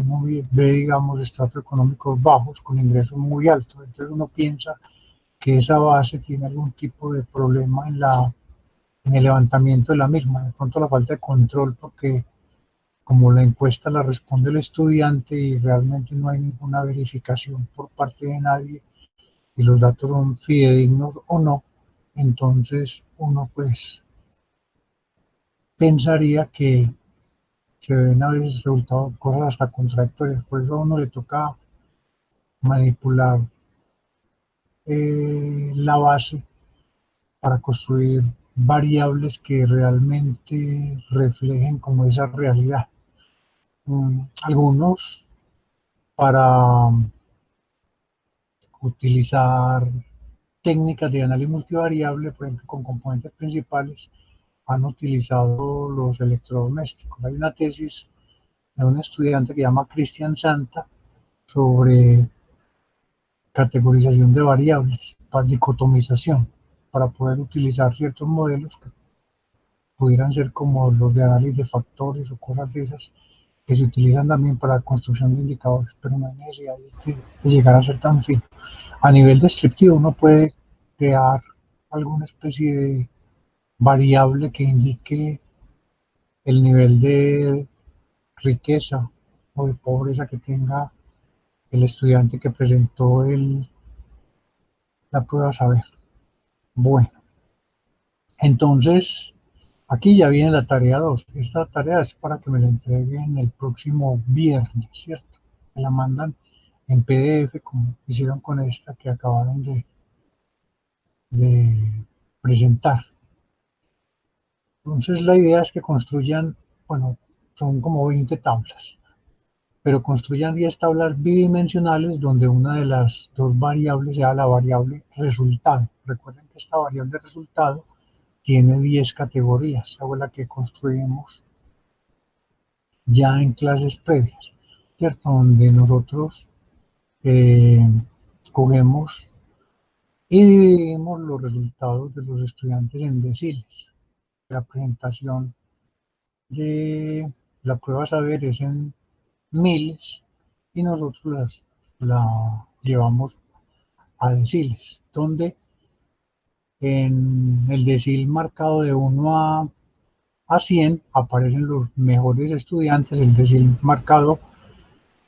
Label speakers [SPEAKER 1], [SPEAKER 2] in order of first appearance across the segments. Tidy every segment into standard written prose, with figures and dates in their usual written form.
[SPEAKER 1] uno ve, digamos, estratos económicos bajos con ingresos muy altos. Entonces uno piensa que esa base tiene algún tipo de problema en el levantamiento de la misma. De pronto la falta de control, porque como la encuesta la responde el estudiante y realmente no hay ninguna verificación por parte de nadie y los datos son fidedignos o no, entonces uno pues pensaría que se ven a veces resultados, cosas hasta contradictorias. Por eso a uno le toca manipular la base para construir variables que realmente reflejen como esa realidad. Algunos para utilizar técnicas de análisis multivariable, por ejemplo, con componentes principales, han utilizado los electrodomésticos. Hay una tesis de un estudiante que se llama Cristian Santa sobre categorización de variables, para dicotomización, para poder utilizar ciertos modelos que pudieran ser como los de análisis de factores o cosas de esas, que se utilizan también para construcción de indicadores, pero no hay necesidad de llegar a ser tan fino. A nivel descriptivo uno puede crear alguna especie de variable que indique el nivel de riqueza o de pobreza que tenga el estudiante que presentó la prueba saber. Bueno, entonces aquí ya viene la tarea 2. Esta tarea es para que me la entreguen el próximo viernes, ¿cierto? Me la mandan en PDF como hicieron con esta que acabaron de presentar. Entonces la idea es que construyan, bueno, son como 20 tablas, pero construyan 10 tablas bidimensionales donde una de las dos variables sea la variable resultado. Recuerden que esta variable resultado tiene 10 categorías, esa fue la que construimos ya en clases previas, ¿cierto? Donde nosotros cogemos y dividimos los resultados de los estudiantes en deciles. La presentación de la prueba saber es en miles y nosotros la llevamos a deciles, donde en el decil marcado de 1 a 100 aparecen los mejores estudiantes, el decil marcado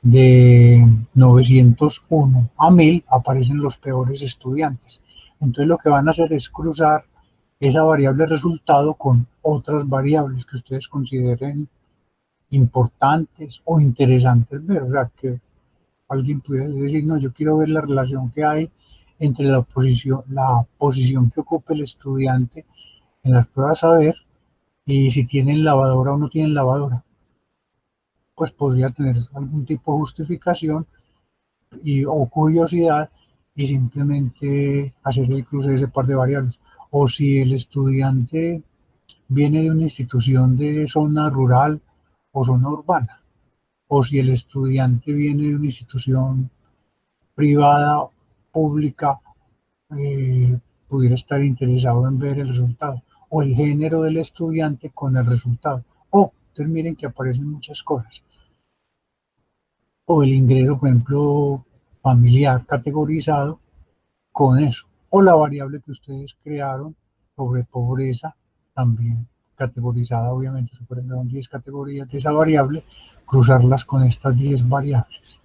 [SPEAKER 1] de 901 a 1000 aparecen los peores estudiantes. Entonces lo que van a hacer es cruzar esa variable resultado con otras variables que ustedes consideren importantes o interesantes ver. O sea, que alguien pudiera decir, no, yo quiero ver la relación que hay entre la posición que ocupe el estudiante en las pruebas saber y si tienen lavadora o no tienen lavadora. Pues podría tener algún tipo de justificación o curiosidad y simplemente hacer el cruce de ese par de variables. O si el estudiante viene de una institución de zona rural o zona urbana, o si el estudiante viene de una institución privada, pública, pudiera estar interesado en ver el resultado, o el género del estudiante con el resultado. O, entonces miren que aparecen muchas cosas. O el ingreso, por ejemplo, familiar categorizado con eso. O la variable que ustedes crearon sobre pobreza, también categorizada, obviamente, se fueron 10 categorías de esa variable, cruzarlas con estas 10 variables.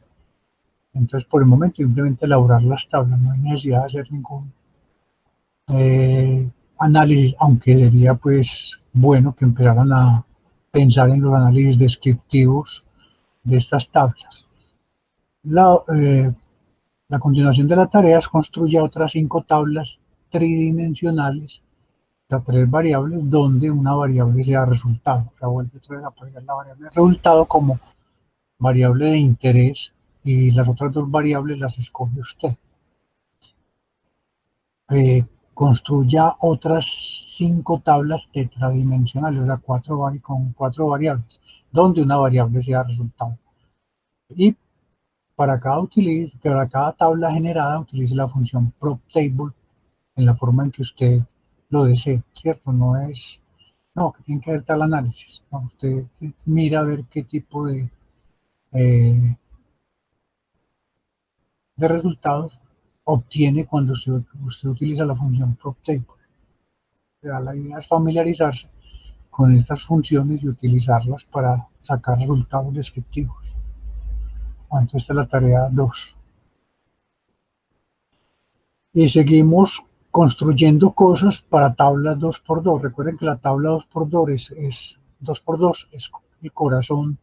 [SPEAKER 1] Entonces, por el momento, simplemente elaborar las tablas, no hay necesidad de hacer ningún análisis, aunque sería pues bueno que empezaran a pensar en los análisis descriptivos de estas tablas. La continuación de la tarea es construir otras 5 tablas tridimensionales de 3 variables donde una variable sea resultado. O sea, vuelve otra vez a aparecer la variable resultado como variable de interés y las otras 2 variables las escoge usted. Construya otras 5 tablas tetradimensionales, o sea, con 4 variables, donde una variable sea resultado. Y para cada tabla generada, utilice la función propTable en la forma en que usted lo desee, ¿cierto? No es, no, que tiene que ver tal análisis. No, usted mira a ver qué tipo de eh, de resultados obtiene cuando usted utiliza la función PropTable. La idea es familiarizarse con estas funciones y utilizarlas para sacar resultados descriptivos. Bueno, entonces esta es la tarea 2. Y seguimos construyendo cosas para tablas 2x2. Recuerden que la tabla 2x2 2x2 es el corazón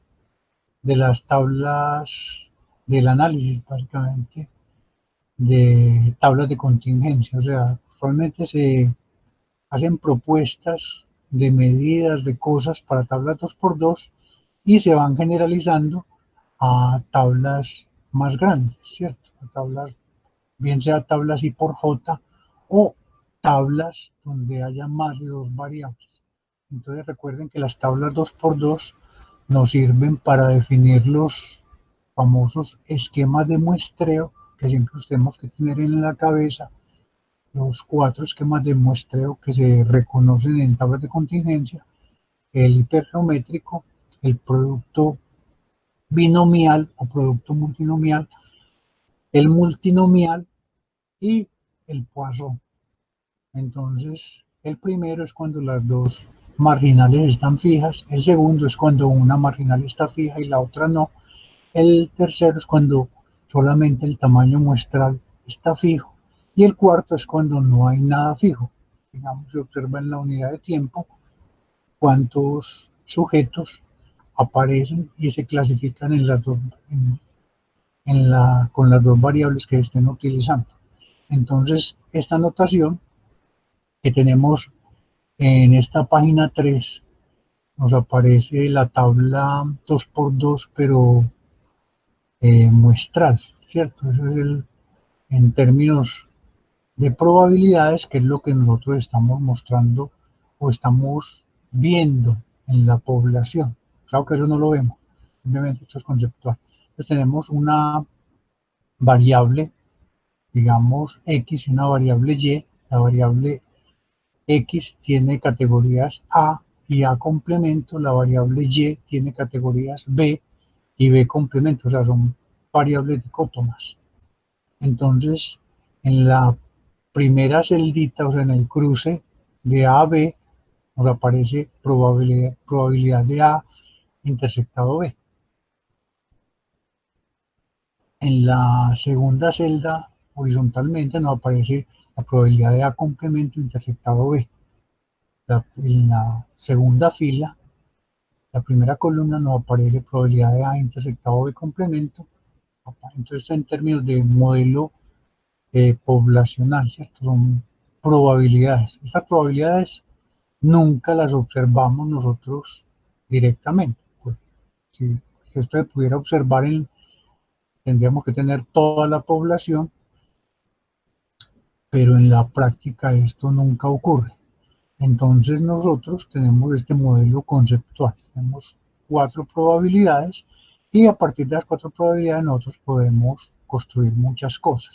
[SPEAKER 1] de las tablas del análisis, básicamente, de tablas de contingencia. O sea, actualmente se hacen propuestas de medidas de cosas para tablas 2x2 y se van generalizando a tablas más grandes, ¿cierto? A tablas, bien sea tablas I por J o tablas donde haya más de dos variables. Entonces recuerden que las tablas 2x2 nos sirven para definir los famosos esquemas de muestreo que siempre tenemos que tener en la cabeza, los 4 esquemas de muestreo que se reconocen en tablas de contingencia: el hipergeométrico, el producto binomial o producto multinomial, el multinomial y el Poisson. Entonces, el primero es cuando las dos marginales están fijas, el segundo es cuando una marginal está fija y la otra no, el tercero es cuando solamente el tamaño muestral está fijo y el cuarto es cuando no hay nada fijo. Digamos, se observa en la unidad de tiempo cuántos sujetos aparecen y se clasifican en las dos, con las dos variables que estén utilizando. Entonces, esta notación que tenemos en esta página 3 nos aparece la tabla 2x2, pero muestral, ¿cierto? Eso es en términos de probabilidades, que es lo que nosotros estamos mostrando o estamos viendo en la población. Claro que eso no lo vemos, simplemente esto es conceptual. Entonces tenemos una variable, digamos X, y una variable Y. La variable X tiene categorías A y A complemento, la variable Y tiene categorías B y B complemento, o sea, son variables dicótomas. Entonces, en la primera celdita, o sea, en el cruce de A a B, nos aparece probabilidad de A intersectado B. En la segunda celda, horizontalmente, nos aparece la probabilidad de A complemento intersectado B. En la segunda fila, la primera columna, nos aparece probabilidad de A intersectado B complemento. Entonces, en términos de modelo poblacional, ¿cierto? Son probabilidades. Estas probabilidades nunca las observamos nosotros directamente. Pues, si esto se pudiera observar, tendríamos que tener toda la población, pero en la práctica esto nunca ocurre. Entonces nosotros tenemos este modelo conceptual, tenemos 4 probabilidades y a partir de las 4 probabilidades nosotros podemos construir muchas cosas.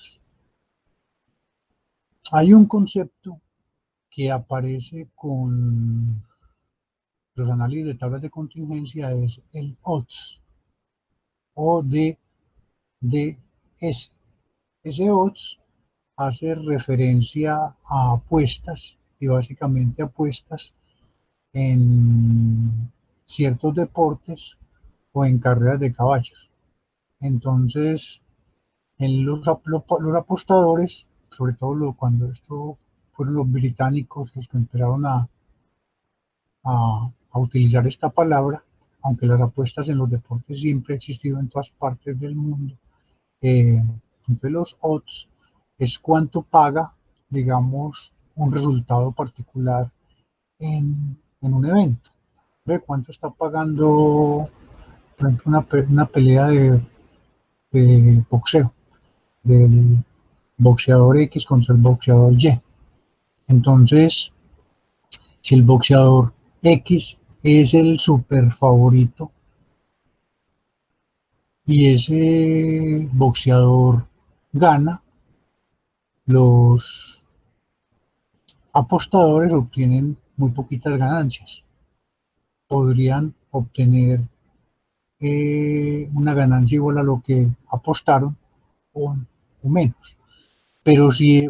[SPEAKER 1] Hay un concepto que aparece con los análisis de tablas de contingencia, es el odds o DDS. Ese odds hace referencia a apuestas y básicamente apuestas en ciertos deportes o en carreras de caballos. Entonces, en los apostadores, sobre todo cuando esto fueron los británicos los que empezaron a utilizar esta palabra, aunque las apuestas en los deportes siempre han existido en todas partes del mundo. Entonces los odds es cuánto paga, digamos, un resultado particular en un evento. ¿Ve cuánto está pagando, por ejemplo, una pelea de boxeo, del boxeador X contra el boxeador Y? Entonces, si el boxeador X es el super favorito y ese boxeador gana, los apostadores obtienen muy poquitas ganancias. Podrían obtener una ganancia igual a lo que apostaron o menos. Pero sí,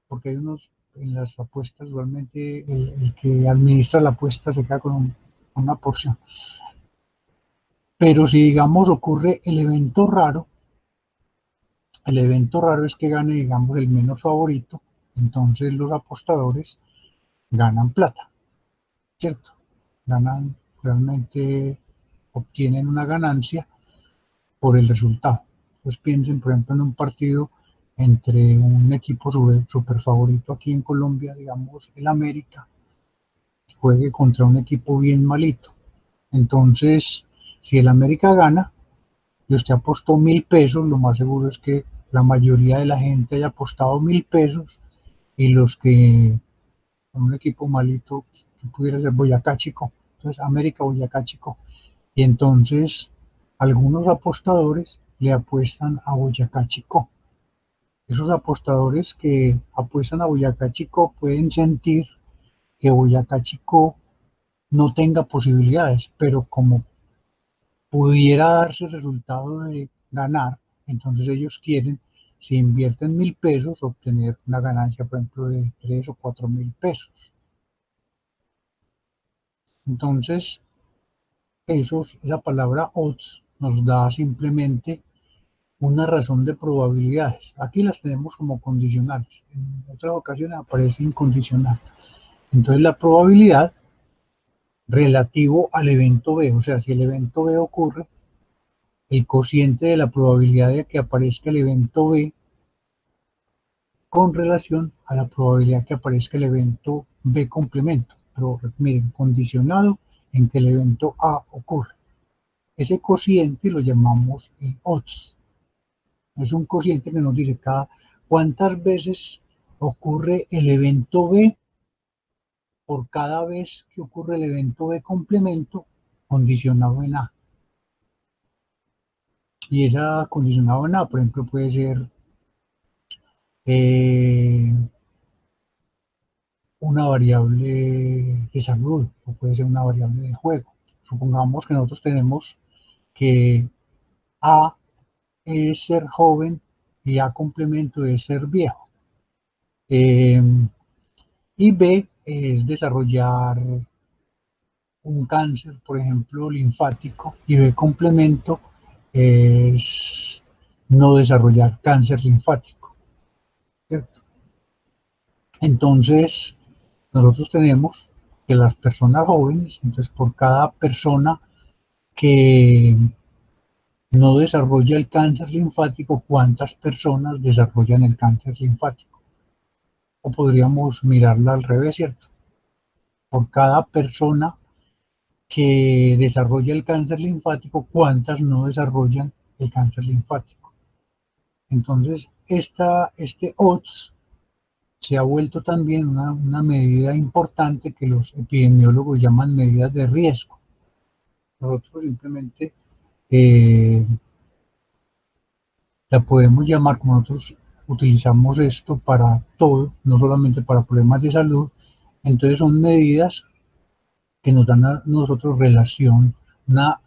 [SPEAKER 1] porque hay unos en las apuestas, igualmente el que administra la apuesta se queda con una porción. Pero si digamos ocurre el evento raro es que gane digamos el menos favorito, entonces los apostadores ganan plata, ¿cierto? Ganan, realmente obtienen una ganancia por el resultado. Pues piensen, por ejemplo, en un partido entre un equipo super favorito aquí en Colombia, digamos el América, juegue contra un equipo bien malito. Entonces, si el América gana y usted apostó 1.000 pesos, lo más seguro es que la mayoría de la gente haya apostado 1.000 pesos y los que con un equipo malito que pudiera ser Boyacá Chico, entonces América Boyacá Chico, y entonces algunos apostadores le apuestan a Boyacá Chico. Esos apostadores que apuestan a Boyacá Chico pueden sentir que Boyacá Chico no tenga posibilidades, pero como pudiera darse el resultado de ganar, entonces ellos quieren, si invierten 1.000 pesos, obtener una ganancia, por ejemplo, de 3 o 4.000 pesos. Entonces, esa palabra odds nos da simplemente una razón de probabilidades. Aquí las tenemos como condicionales. En otras ocasiones aparece incondicional. Entonces, la probabilidad relativo al evento B, o sea, si el evento B ocurre, el cociente de la probabilidad de que aparezca el evento B con relación a la probabilidad que aparezca el evento B complemento. Pero miren, condicionado en que el evento A ocurre. Ese cociente lo llamamos el odds. Es un cociente que nos dice cuántas veces ocurre el evento B por cada vez que ocurre el evento B complemento condicionado en A. Y esa condicionado en A, por ejemplo, puede ser eh, una variable de salud o puede ser una variable de juego. Supongamos que nosotros tenemos que A es ser joven y A complemento es ser viejo. Eh, y B es desarrollar un cáncer, por ejemplo, linfático, y B complemento es no desarrollar cáncer linfático, ¿cierto? Entonces, nosotros tenemos que las personas jóvenes, entonces por cada persona que no desarrolla el cáncer linfático, ¿cuántas personas desarrollan el cáncer linfático? O podríamos mirarla al revés, ¿cierto? Por cada persona que desarrolla el cáncer linfático, ¿cuántas no desarrollan el cáncer linfático? Entonces, este odds se ha vuelto también una medida importante que los epidemiólogos llaman medidas de riesgo. Nosotros simplemente eh, la podemos llamar, como nosotros utilizamos esto para todo, no solamente para problemas de salud, entonces son medidas que nos dan a nosotros relación, una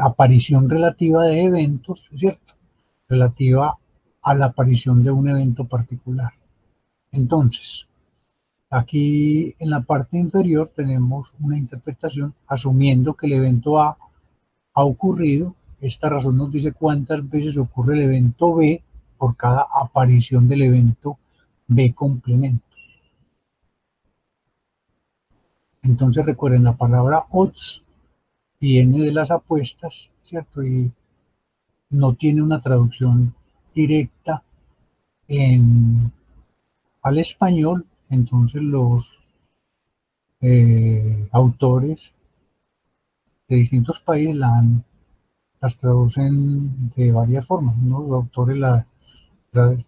[SPEAKER 1] aparición relativa de eventos, ¿cierto? Relativa a la aparición de un evento particular. Entonces, aquí en la parte inferior tenemos una interpretación asumiendo que el evento A ha ocurrido. Esta razón nos dice cuántas veces ocurre el evento B por cada aparición del evento B complemento. Entonces recuerden, la palabra odds viene de las apuestas, ¿cierto? Y no tiene una traducción directa al español. Entonces los autores de distintos países las traducen de varias formas. Unos autores la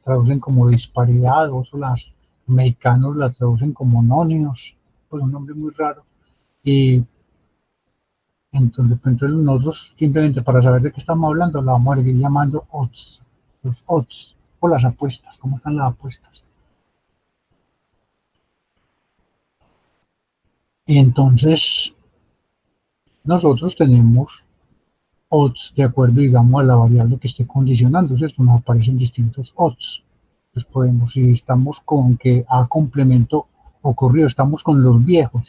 [SPEAKER 1] traducen como disparidad, otros los mexicanos la traducen como nonios, pues un nombre muy raro. Y entonces nosotros simplemente para saber de qué estamos hablando, la vamos a seguir llamando odds, los odds, o las apuestas, cómo están las apuestas. Y entonces nosotros tenemos odds de acuerdo, digamos, a la variable que esté condicionando, ¿cierto? Nos aparecen distintos odds. Entonces podemos, si estamos con que A complemento ocurrió, estamos con los viejos,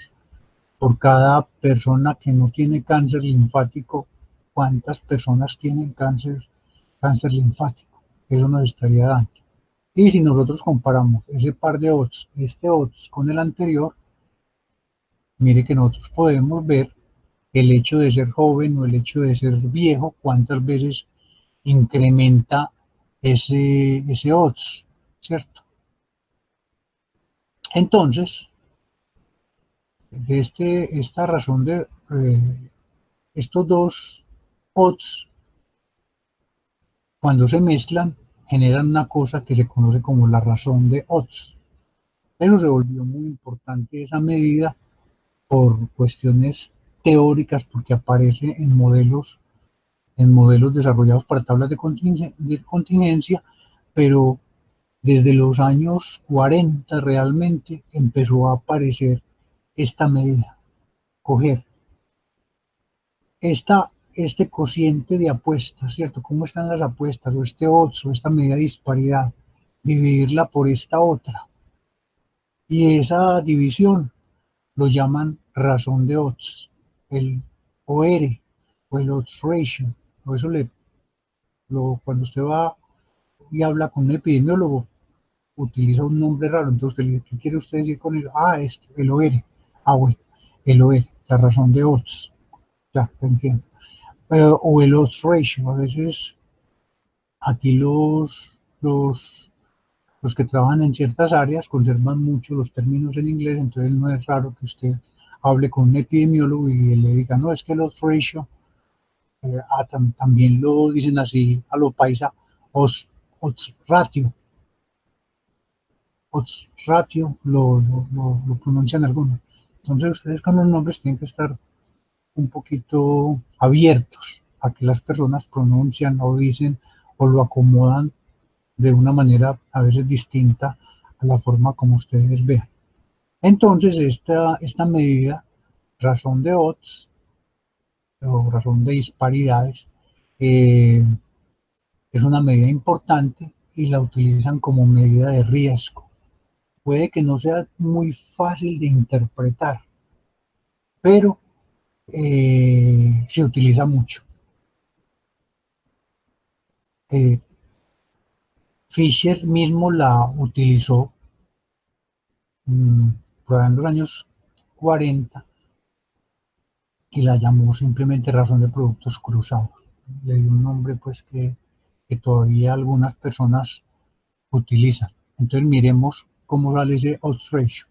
[SPEAKER 1] por cada persona que no tiene cáncer linfático, ¿cuántas personas tienen cáncer linfático? Eso nos estaría dando. Y si nosotros comparamos ese par de odds, este odds con el anterior, mire que nosotros podemos ver el hecho de ser joven o el hecho de ser viejo, cuántas veces incrementa ese odds, ¿cierto? Entonces, de esta razón de estos dos odds, cuando se mezclan, generan una cosa que se conoce como la razón de odds. Pero se volvió muy importante esa medida por cuestiones teóricas, porque aparece en modelos desarrollados para tablas de contingencia, pero desde los años 40 realmente empezó a aparecer esta medida, coger este cociente de apuestas, ¿cierto? ¿Cómo están las apuestas? O este odds, o esta medida de disparidad, dividirla por esta otra. Y esa división lo llaman razón de odds, el OR, o el odds ratio. O eso cuando usted va y habla con un epidemiólogo, utiliza un nombre raro, entonces usted le dice, ¿qué quiere usted decir con eso? Ah, el OR. Ah, bueno, el OR, la razón de odds. Ya, entiendo. O el odds ratio, a veces aquí los que trabajan en ciertas áreas conservan mucho los términos en inglés, entonces no es raro que usted hable con un epidemiólogo y le diga, no, es que el odds ratio, también lo dicen así a lo paisa, odds ratio, lo pronuncian algunos. Entonces ustedes con los nombres tienen que estar un poquito abiertos a que las personas pronuncian o dicen o lo acomodan de una manera a veces distinta a la forma como ustedes vean. Entonces, esta medida, razón de odds o razón de disparidades, eh, es una medida importante y la utilizan como medida de riesgo. Puede que no sea muy fácil de interpretar, pero se utiliza mucho. Eh, Fisher mismo la utilizó por en los años 40 y la llamó simplemente razón de productos cruzados. Le dio un nombre pues que todavía algunas personas utilizan. Entonces miremos cómo sale ese odds ratio.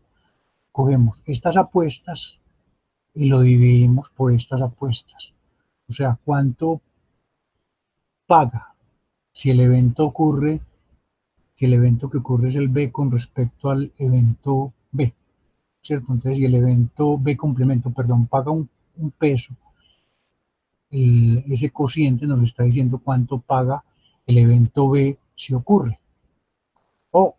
[SPEAKER 1] Cogemos estas apuestas y lo dividimos por estas apuestas. O sea, cuánto paga si el evento ocurre, si el evento que ocurre es el B con respecto al evento B, ¿cierto? Entonces, si el evento B complemento, perdón, paga un peso, ese cociente nos está diciendo cuánto paga el evento B si ocurre. O,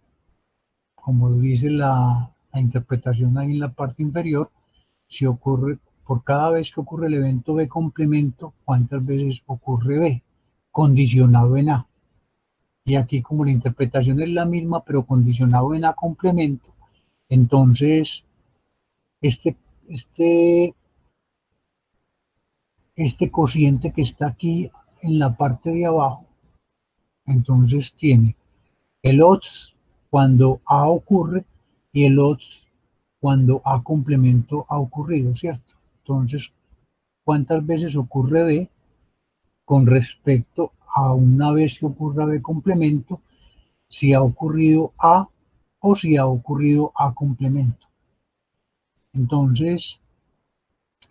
[SPEAKER 1] como dice la interpretación ahí en la parte inferior, si ocurre, por cada vez que ocurre el evento B complemento, cuántas veces ocurre B, condicionado en A. Y aquí como la interpretación es la misma, pero condicionado en A complemento, entonces este, este, este cociente que está aquí en la parte de abajo, entonces tiene el odds cuando A ocurre y el odds cuando A complemento ha ocurrido, ¿cierto? Entonces, ¿cuántas veces ocurre B con respecto a una vez que ocurra B complemento? Si ha ocurrido A o si ha ocurrido A complemento. Entonces,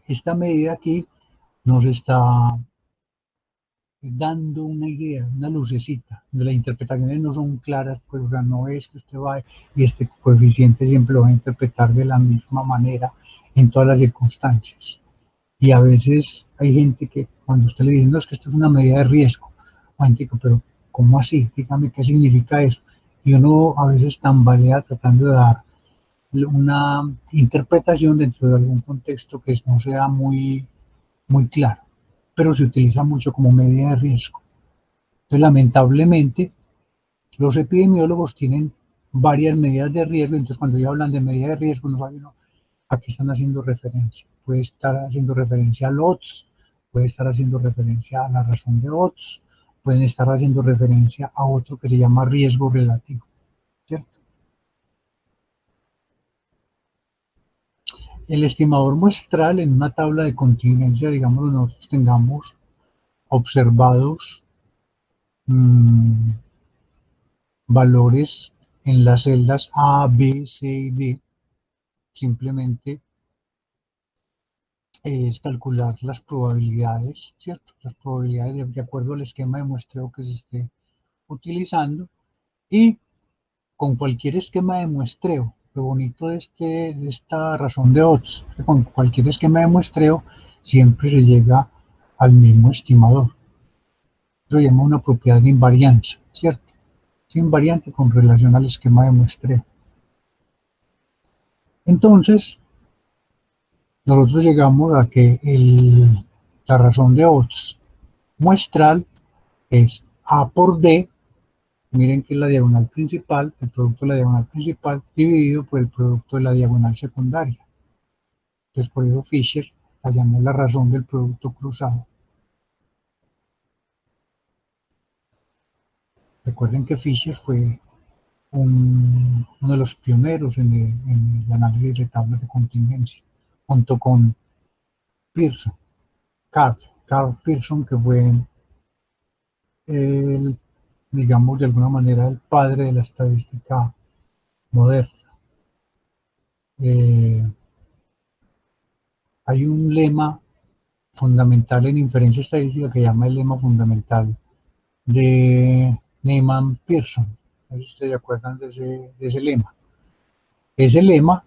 [SPEAKER 1] esta medida aquí nos está dando una idea, una lucecita. Las interpretaciones no son claras, pues o sea, no es que usted va y este coeficiente siempre lo va a interpretar de la misma manera en todas las circunstancias. Y a veces hay gente que cuando usted le dice, no, es que esto es una medida de riesgo, pero ¿cómo así? Dígame qué significa eso. Y uno a veces tambalea tratando de dar una interpretación dentro de algún contexto que no sea muy claro. pero se utiliza mucho como medida de riesgo. Entonces, lamentablemente, los epidemiólogos tienen varias medidas de riesgo, entonces cuando ellos hablan de medidas de riesgo, no saben a qué están haciendo referencia. Puede estar haciendo referencia al odds, puede estar haciendo referencia a la razón de odds, pueden estar haciendo referencia a otro que se llama riesgo relativo, ¿cierto? El estimador muestral en una tabla de contingencia, digamos, nosotros tengamos observados mmm, valores en las celdas A, B, C y D, simplemente es calcular las probabilidades, ¿cierto? Las probabilidades de acuerdo al esquema de muestreo que se esté utilizando y con cualquier esquema de muestreo. Lo bonito de esta razón de odds, que con cualquier esquema de muestreo siempre se llega al mismo estimador. Lo llama una propiedad de invarianza, ¿cierto? Es invariante con relación al esquema de muestreo. Entonces, nosotros llegamos a que la razón de odds muestral es A por D, miren que es la diagonal principal, el producto de la diagonal principal dividido por el producto de la diagonal secundaria. Entonces por eso Fisher la llamó la razón del producto cruzado. Recuerden que Fisher fue uno de los pioneros en el análisis de tablas de contingencia, junto con Pearson, Carl Pearson, que fue el, digamos de alguna manera, el padre de la estadística moderna. Eh, Hay un lema fundamental en inferencia estadística que llama el lema fundamental de Neyman-Pearson. No sé si ustedes se acuerdan de ese lema. Ese lema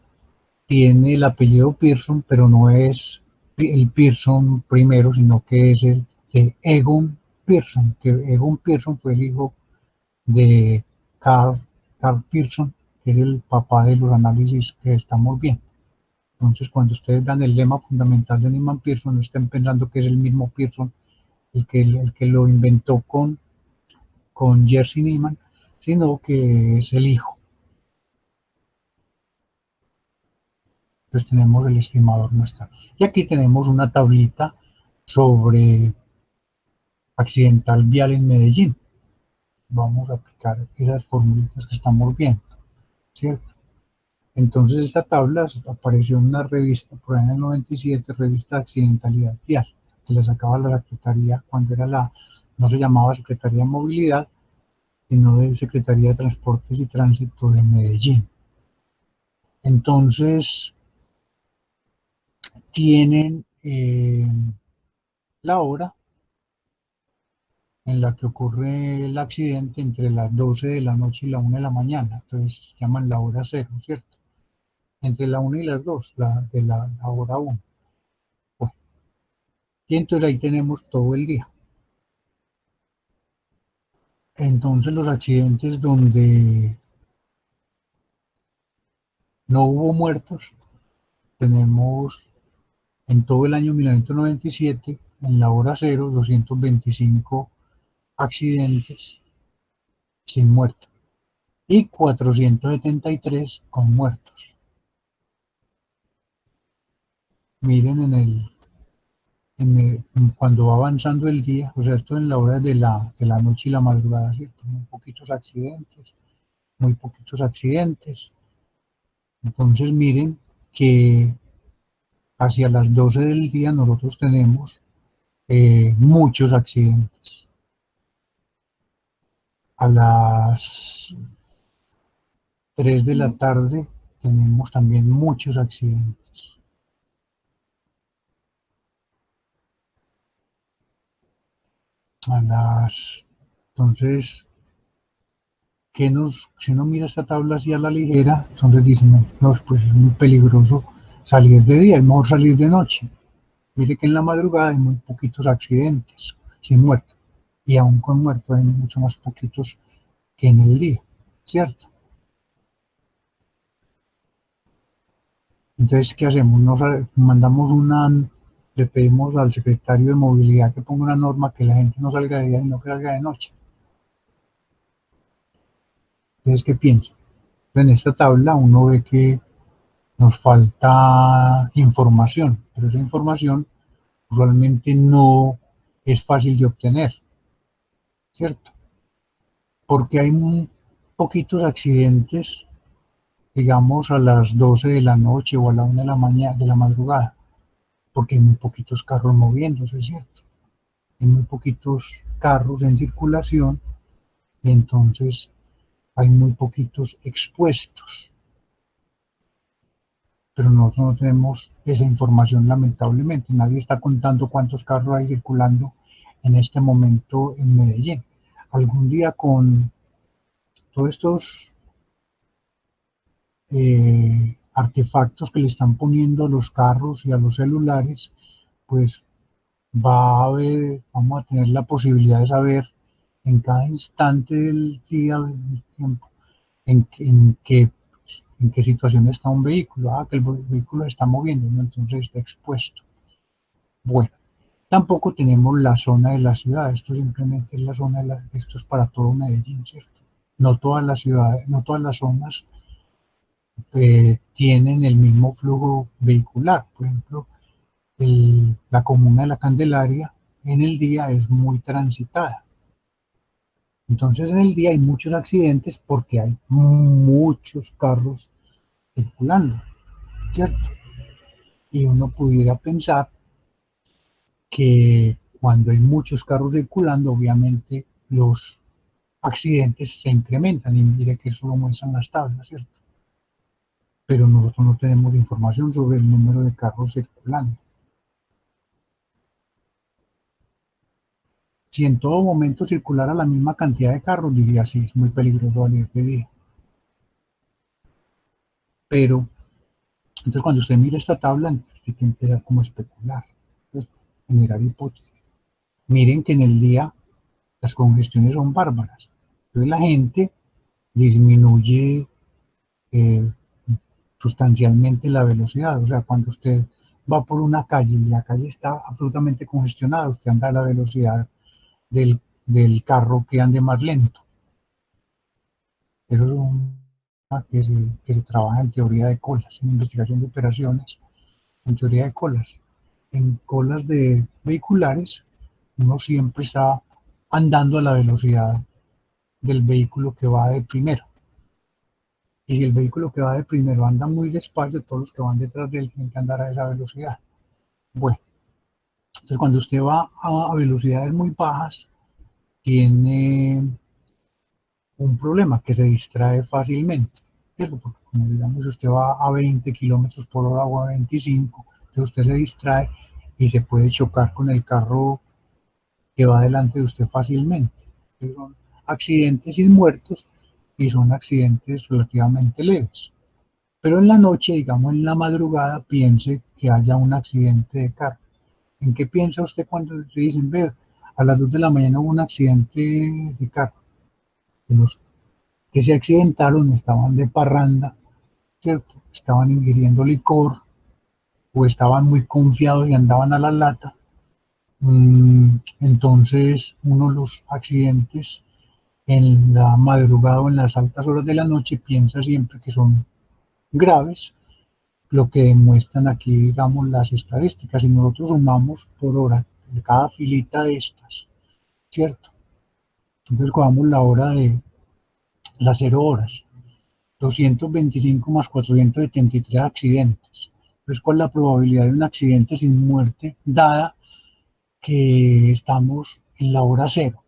[SPEAKER 1] tiene el apellido Pearson, pero no es el Pearson primero, sino que es el de Egon Pearson, que Egon Pearson fue el hijo de Carl, Carl Pearson, que es el papá de los análisis que estamos viendo. Entonces, cuando ustedes vean el lema fundamental de Neyman Pearson, no estén pensando que es el mismo Pearson el que lo inventó con Jerzy Neyman, sino que es el hijo. Entonces tenemos el estimador muestral. Y aquí tenemos una tablita sobre accidental vial en Medellín. Vamos a aplicar esas formulitas que estamos viendo, ¿cierto? Entonces esta tabla apareció en una revista, por ahí en el 97, revista de accidentalidad vial, que la sacaba la Secretaría cuando era no se llamaba Secretaría de Movilidad, sino de Secretaría de Transportes y Tránsito de Medellín. Entonces tienen la hora en la que ocurre el accidente entre las 12 de la noche y la 1 de la mañana, entonces llaman la hora cero, ¿cierto? Entre la 1 y las 2, la hora 1. Bueno, y entonces ahí tenemos todo el día. Entonces los accidentes donde no hubo muertos, tenemos en todo el año 1997, en la hora cero, 225 accidentes sin muertos y 473 con muertos. Miren cuando va avanzando el día, o sea, esto en la hora de la noche y la madrugada, ¿cierto? Muy poquitos accidentes. Entonces miren que hacia las 12 del día nosotros tenemos muchos accidentes. A las 3 de la tarde tenemos también muchos accidentes. Entonces, si uno mira esta tabla así a la ligera, entonces dicen, no, pues es muy peligroso salir de día, es mejor salir de noche. Mire que en la madrugada hay muy poquitos accidentes, sin muertos, y aún con muertos hay mucho más poquitos que en el día, ¿cierto? Entonces, ¿qué hacemos? Nos mandamos le pedimos al secretario de movilidad que ponga una norma que la gente no salga de día y no que salga de noche. Entonces, ¿qué piensa? En esta tabla uno ve que nos falta información, pero esa información usualmente no es fácil de obtener, ¿cierto? Porque hay muy poquitos accidentes, digamos a las 12 de la noche o a la 1 de la mañana, de la madrugada, porque hay muy poquitos carros moviéndose, ¿cierto? Hay muy poquitos carros en circulación y entonces hay muy poquitos expuestos, pero nosotros no tenemos esa información lamentablemente. Nadie está contando cuántos carros hay circulando en este momento en Medellín. Algún día con todos estos artefactos que le están poniendo a los carros y a los celulares, pues va a haber, vamos a tener la posibilidad de saber en cada instante del día, del tiempo, en, en, qué, en qué situación está un vehículo. Que el vehículo se está moviendo, ¿no? Entonces está expuesto. Bueno, tampoco tenemos la zona de la ciudad, esto simplemente es la zona esto es para todo Medellín, ¿cierto? No todas las ciudades, no todas las zonas tienen el mismo flujo vehicular. Por ejemplo, la comuna de La Candelaria en el día es muy transitada. Entonces en el día hay muchos accidentes porque hay muchos carros circulando, ¿cierto? Y uno pudiera pensar que cuando hay muchos carros circulando, obviamente los accidentes se incrementan y mire que eso lo muestran las tablas, ¿cierto? Pero nosotros no tenemos información sobre el número de carros circulando. Si en todo momento circulara la misma cantidad de carros, diría sí, es muy peligroso salir de día. Pero, entonces cuando usted mira esta tabla, usted tiene que empezar como a especular, pues, generar hipótesis. Miren que en el día las congestiones son bárbaras. Entonces la gente disminuye eh, sustancialmente la velocidad. O sea, cuando usted va por una calle y la calle está absolutamente congestionada, usted anda a la velocidad del carro que ande más lento. Eso es un que se trabaja en teoría de colas, en investigación de operaciones, en teoría de colas. En colas de vehiculares, uno siempre está andando a la velocidad del vehículo que va de primero. Y si el vehículo que va de primero anda muy despacio, todos los que van detrás de él tienen que andar a esa velocidad. Bueno, entonces cuando usted va a velocidades muy bajas, tiene un problema que se distrae fácilmente, ¿cierto? Porque como digamos, si usted va a 20 kilómetros por hora o a 25, entonces usted se distrae y se puede chocar con el carro que va delante de usted fácilmente. Entonces son accidentes sin muertos y son accidentes relativamente leves. Pero en la noche, digamos en la madrugada, piense que haya un accidente de carro. ¿En qué piensa usted cuando le dicen, ve, a las 2 de la mañana hubo un accidente de carro? Los que se accidentaron estaban de parranda, ¿cierto? Estaban ingiriendo licor o estaban muy confiados y andaban a la lata. Entonces, uno de los accidentes en la madrugada o en las altas horas de la noche piensa siempre que son graves, lo que demuestran aquí, digamos, las estadísticas. Si nosotros sumamos por hora de cada filita de estas, ¿cierto? Entonces, cogamos la hora de las 0 horas, 225 más 473 accidentes. Entonces, ¿cuál es la probabilidad de un accidente sin muerte, dada que estamos en la hora cero?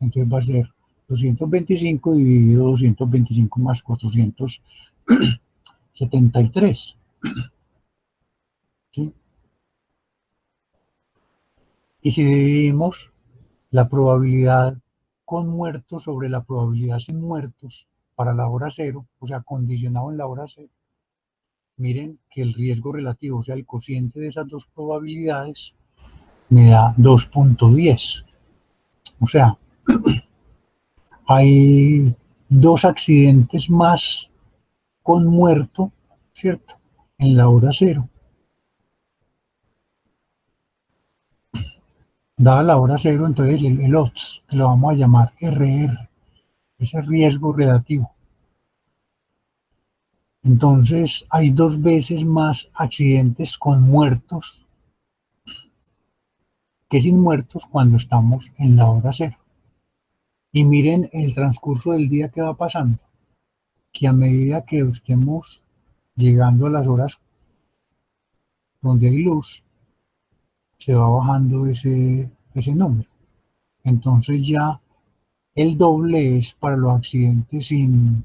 [SPEAKER 1] Entonces va a ser 225 dividido 225 más 473. ¿Sí? Y si dividimos la probabilidad con muertos sobre la probabilidad sin muertos para la hora cero, o sea, condicionado en la hora cero, miren que el riesgo relativo, o sea, el cociente de esas dos probabilidades, me da 2.10. O sea, hay dos accidentes más con muerto, ¿cierto? En la hora cero. dada la hora cero, entonces el odds, que lo vamos a llamar RR, ese riesgo relativo. Entonces hay 2 veces más accidentes con muertos que sin muertos cuando estamos en la hora cero. Y miren el transcurso del día que va pasando, que a medida que estemos llegando a las horas donde hay luz, se va bajando ese número. Entonces ya el doble es para los accidentes sin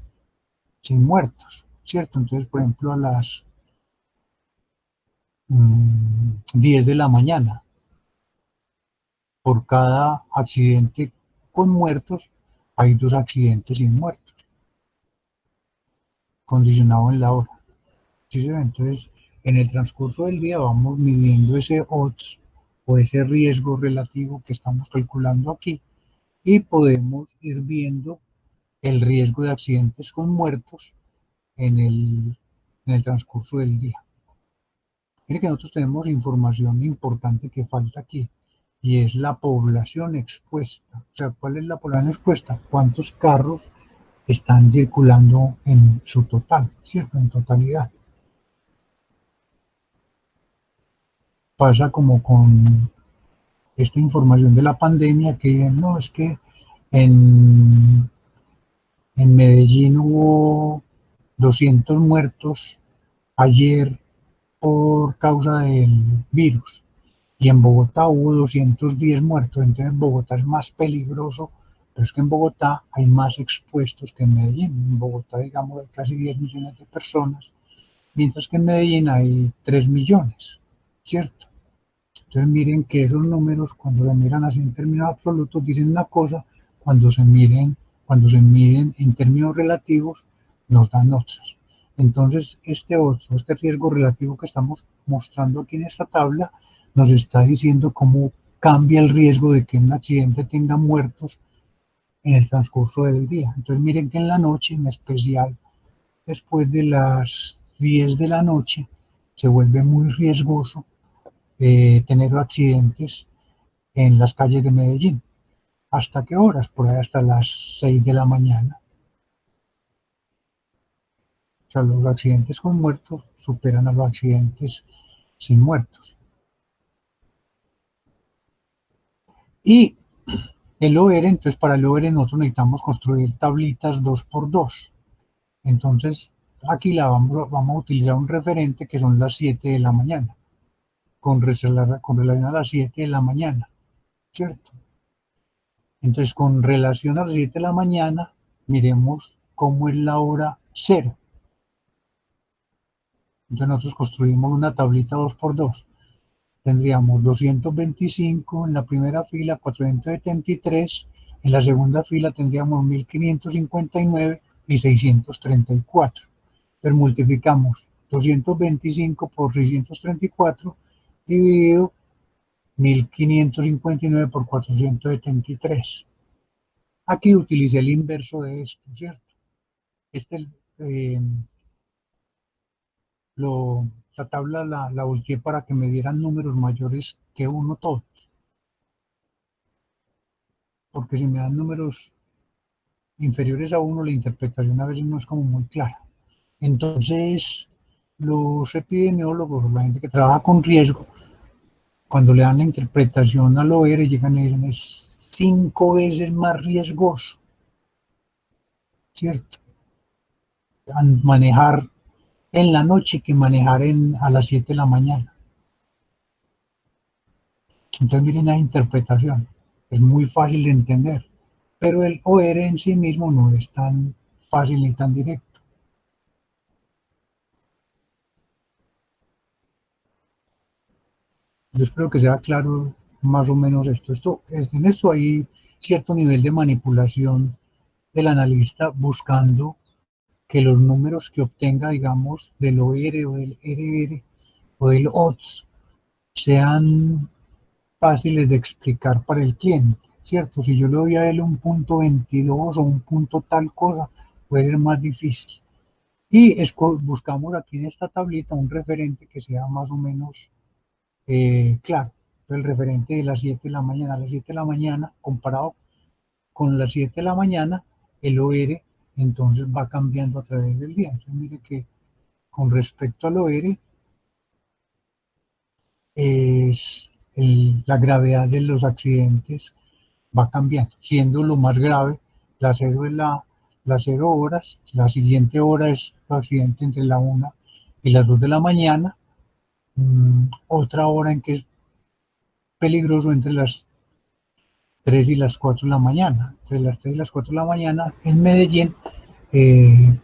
[SPEAKER 1] muertos, ¿cierto? Entonces, por ejemplo, a las 10 de la mañana, por cada accidente con muertos, hay 2 accidentes sin muertos, condicionado en la hora. ¿Sí se ve? Entonces, en el transcurso del día vamos midiendo ese odds o ese riesgo relativo que estamos calculando aquí y podemos ir viendo el riesgo de accidentes con muertos en el transcurso del día. Mire que nosotros tenemos información importante que falta aquí y es la población expuesta. O sea, ¿cuál es la población expuesta? ¿Cuántos carros están circulando en su total, ¿cierto? En totalidad. Pasa como con esta información de la pandemia que no, es que en, en Medellín hubo 200 muertos ayer por causa del virus y en Bogotá hubo 210 muertos, entonces Bogotá es más peligroso, pero es que en Bogotá hay más expuestos que en Medellín. En Bogotá, digamos, hay casi 10 millones de personas, mientras que en Medellín hay 3 millones, ¿cierto? Entonces miren que esos números, cuando se miran así en términos absolutos, dicen una cosa, cuando se miden en términos relativos, nos dan otras. Entonces, este riesgo relativo que estamos mostrando aquí en esta tabla, nos está diciendo cómo cambia el riesgo de que un accidente tenga muertos en el transcurso del día. Entonces miren que en la noche, en especial después de las 10 de la noche, se vuelve muy riesgoso tener accidentes en las calles de Medellín. ¿Hasta qué horas? Por ahí hasta las 6 de la mañana. O sea, los accidentes con muertos superan a los accidentes sin muertos. Y el OR, entonces para el OR nosotros necesitamos construir tablitas 2x2. Entonces aquí vamos a utilizar un referente que son las 7 de la mañana, con relación a las 7 de la mañana, ¿cierto? Entonces con relación a las 7 de la mañana, miremos cómo es la hora cero. Entonces nosotros construimos una tablita 2x2. Tendríamos 225 en la primera fila, 473, en la segunda fila tendríamos 1559 y 634. Pero multiplicamos 225 por 634 dividido 1559 por 473. Aquí utilicé el inverso de esto, ¿cierto? Este, eh, la tabla la volteé para que me dieran números mayores que uno todos, porque si me dan números inferiores a uno, la interpretación a veces no es como muy clara. Entonces, los epidemiólogos, la gente que trabaja con riesgo, cuando le dan la interpretación al OR, llegan y dicen es 5 veces más riesgoso, ¿cierto? Manejar en la noche que manejar a las 7 de la mañana. Entonces miren la interpretación, es muy fácil de entender, pero el OR en sí mismo no es tan fácil ni tan directo. Yo espero que sea claro más o menos en esto hay cierto nivel de manipulación del analista buscando que los números que obtenga, digamos, del OR o del RR o del ODS sean fáciles de explicar para el cliente, ¿cierto? Si yo le doy a él un punto 22 o un punto tal cosa, puede ser más difícil. Y buscamos aquí en esta tablita un referente que sea más o menos claro. el referente de las 7 de la mañana a las 7 de la mañana, comparado con las 7 de la mañana, el OR entonces va cambiando a través del día. Entonces mire que con respecto al OR, es la gravedad de los accidentes va cambiando, siendo lo más grave, la cero es las 0 horas, la siguiente hora es el accidente entre la 1 y las 2 de la mañana, otra hora en que es peligroso entre las 3 y las 4 de la mañana, entre las 3 y las 4 de la mañana en Medellín, eh,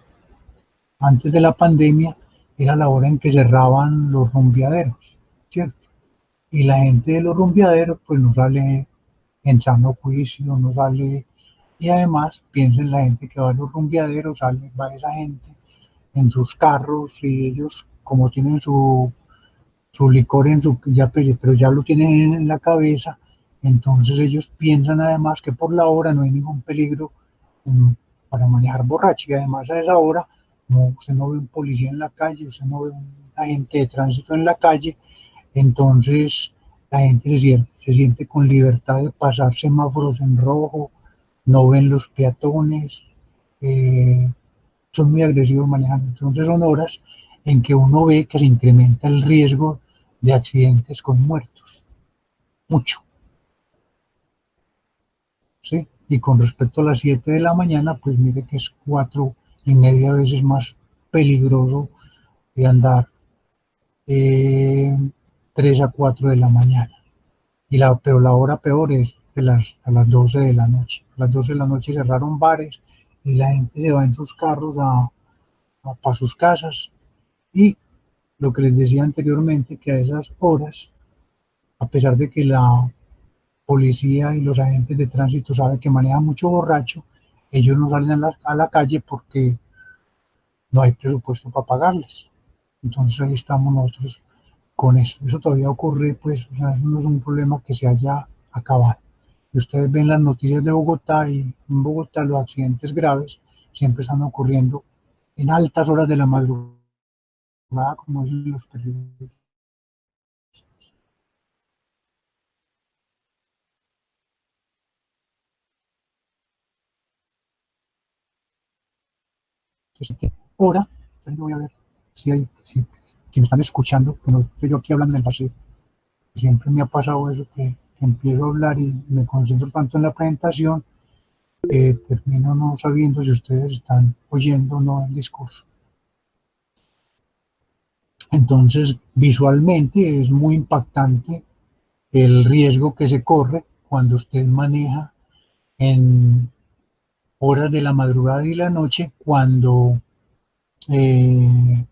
[SPEAKER 1] antes de la pandemia, era la hora en que cerraban los rumbeaderos, ¿cierto? Y la gente de los rumbeaderos pues no sale en sano juicio, no sale, y además piensa en la gente que va a los rumbeaderos, sale, va esa gente en sus carros y ellos como tienen su licor en su, ya, pero ya lo tienen en la cabeza, entonces ellos piensan además que por la hora no hay ningún peligro um, para manejar borracho y además a esa hora no, usted no ve un policía en la calle, usted no ve un agente de tránsito en la calle, entonces la gente se siente con libertad de pasar semáforos en rojo, no ven los peatones, eh, son muy agresivos manejando. Entonces son horas en que uno ve que se incrementa el riesgo de accidentes con muertos, mucho, ¿sí? Y con respecto a las 7 de la mañana, pues mire que es 4,5 veces más peligroso de andar eh, 3 a 4 de la mañana. Pero la hora peor es a las 12 de la noche. A las 12 de la noche cerraron bares y la gente se va en sus carros para sus casas. Y lo que les decía anteriormente, que a esas horas, a pesar de que la policía y los agentes de tránsito saben que manejan mucho borracho, ellos no salen a la calle porque no hay presupuesto para pagarles. Entonces ahí estamos nosotros con eso. Eso todavía ocurre, pues, o sea, eso no es un problema que se haya acabado. Y ustedes ven las noticias de Bogotá y en Bogotá los accidentes graves siempre están ocurriendo en altas horas de la madrugada, como dicen los periodistas. Entonces, ahora, yo voy a ver si me están escuchando, que no estoy yo aquí hablando en el vacío. Siempre me ha pasado eso, que empiezo a hablar y me concentro tanto en la presentación que termino no sabiendo si ustedes están oyendo o no el discurso. Entonces, visualmente es muy impactante el riesgo que se corre cuando usted maneja en horas de la madrugada y la noche, eh,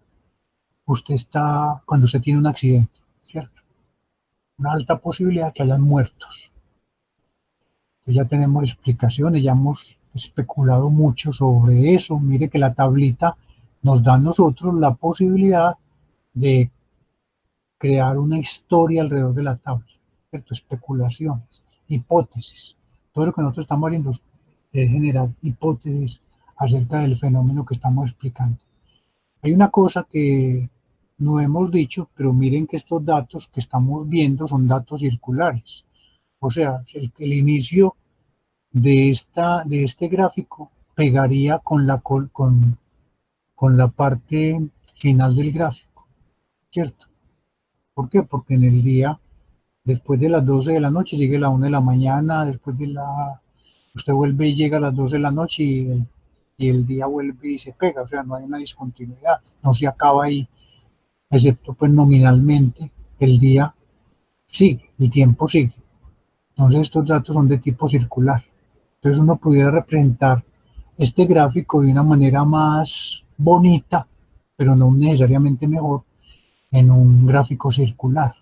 [SPEAKER 1] cuando usted tiene un accidente, ¿cierto? Una alta posibilidad que hayan muertos. Pues ya tenemos explicaciones, ya hemos especulado mucho sobre eso. Mire que la tablita nos da a nosotros la posibilidad de crear una historia alrededor de la tabla, ¿cierto? Especulaciones, hipótesis. Todo lo que nosotros estamos haciendo es generar hipótesis acerca del fenómeno que estamos explicando. Hay una cosa que no hemos dicho, pero miren que estos datos que estamos viendo son datos circulares. O sea, el inicio de este gráfico pegaría con la parte final del gráfico, ¿cierto? ¿Por qué? Porque en el día, después de las 12 de la noche, sigue la 1 de la mañana, usted vuelve y llega a las 12 de la noche y el día vuelve y se pega, o sea, no hay una discontinuidad, no se acaba ahí, excepto pues nominalmente, el día sigue, el tiempo sigue. Entonces estos datos son de tipo circular. Entonces uno pudiera representar este gráfico de una manera más bonita, pero no necesariamente mejor, en un gráfico circular.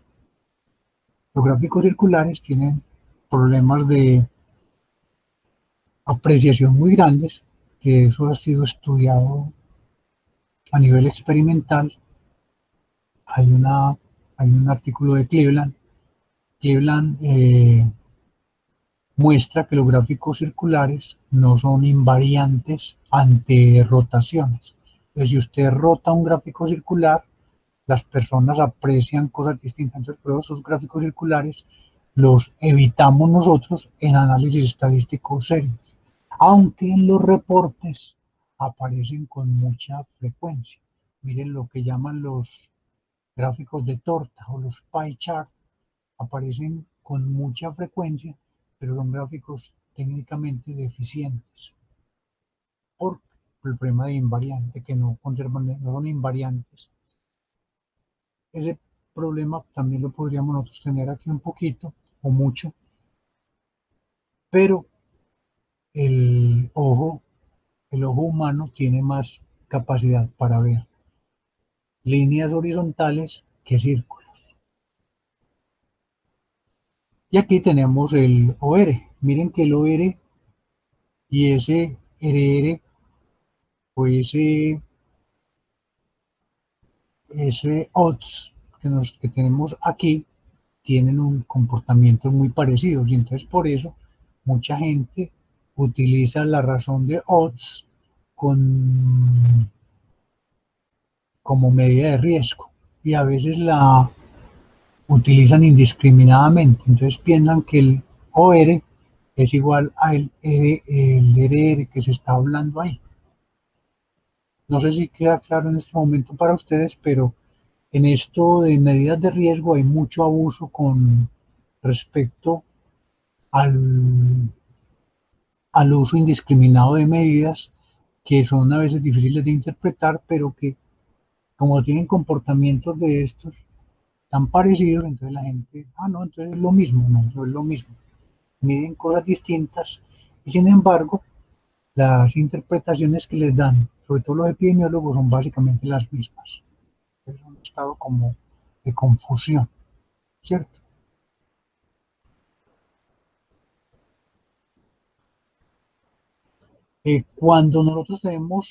[SPEAKER 1] Los gráficos circulares tienen problemas de apreciación muy grandes, que eso ha sido estudiado a nivel experimental. Hay, una, hay un artículo de Cleveland. Cleveland muestra que los gráficos circulares no son invariantes ante rotaciones. Entonces, si usted rota un gráfico circular, las personas aprecian cosas distintas. Entonces, por eso esos gráficos circulares los evitamos nosotros en análisis estadísticos serios, aunque en los reportes aparecen con mucha frecuencia. Miren lo que llaman los gráficos de torta o los pie chart, aparecen con mucha frecuencia, pero son gráficos técnicamente deficientes por el problema de invariante, que no conservan, no son invariantes. Ese problema también lo podríamos nosotros tener aquí un poquito o mucho, pero el ojo, el ojo humano tiene más capacidad para ver líneas horizontales que círculos. Y aquí tenemos el OR. Miren que el OR y ese RR o ese odds que tenemos aquí tienen un comportamiento muy parecido y entonces por eso mucha gente utiliza la razón de odds con, como medida de riesgo y a veces la utilizan indiscriminadamente. Entonces piensan que el OR es igual al RR que se está hablando ahí. No sé si queda claro en este momento para ustedes, pero en esto de medidas de riesgo hay mucho abuso con respecto al, al uso indiscriminado de medidas que son a veces difíciles de interpretar, pero que como tienen comportamientos de estos tan parecidos, entonces la gente, no, entonces es lo mismo, no es lo mismo. Miden cosas distintas y sin embargo las interpretaciones que les dan, sobre todo los epidemiólogos, son básicamente las mismas. Es un estado como de confusión, ¿cierto? Cuando nosotros tenemos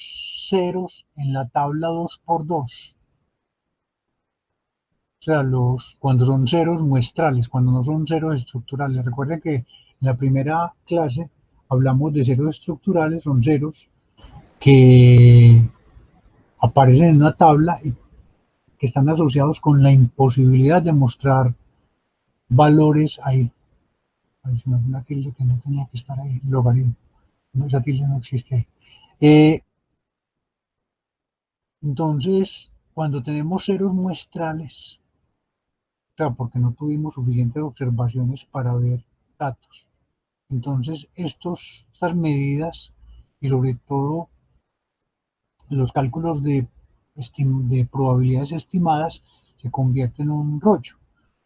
[SPEAKER 1] ceros en la tabla 2 por 2, o sea, cuando son ceros muestrales, cuando no son ceros estructurales. Recuerden que en la primera clase hablamos de ceros estructurales, son ceros que aparecen en una tabla y que están asociados con la imposibilidad de mostrar valores ahí. Adicional una tilde que no tenía que estar ahí, logaritmo. No, esa tilde no existe ahí. Entonces, cuando tenemos ceros muestrales, o sea, porque no tuvimos suficientes observaciones para ver datos, entonces estas medidas y sobre todo los cálculos de probabilidades estimadas se convierten en un rollo.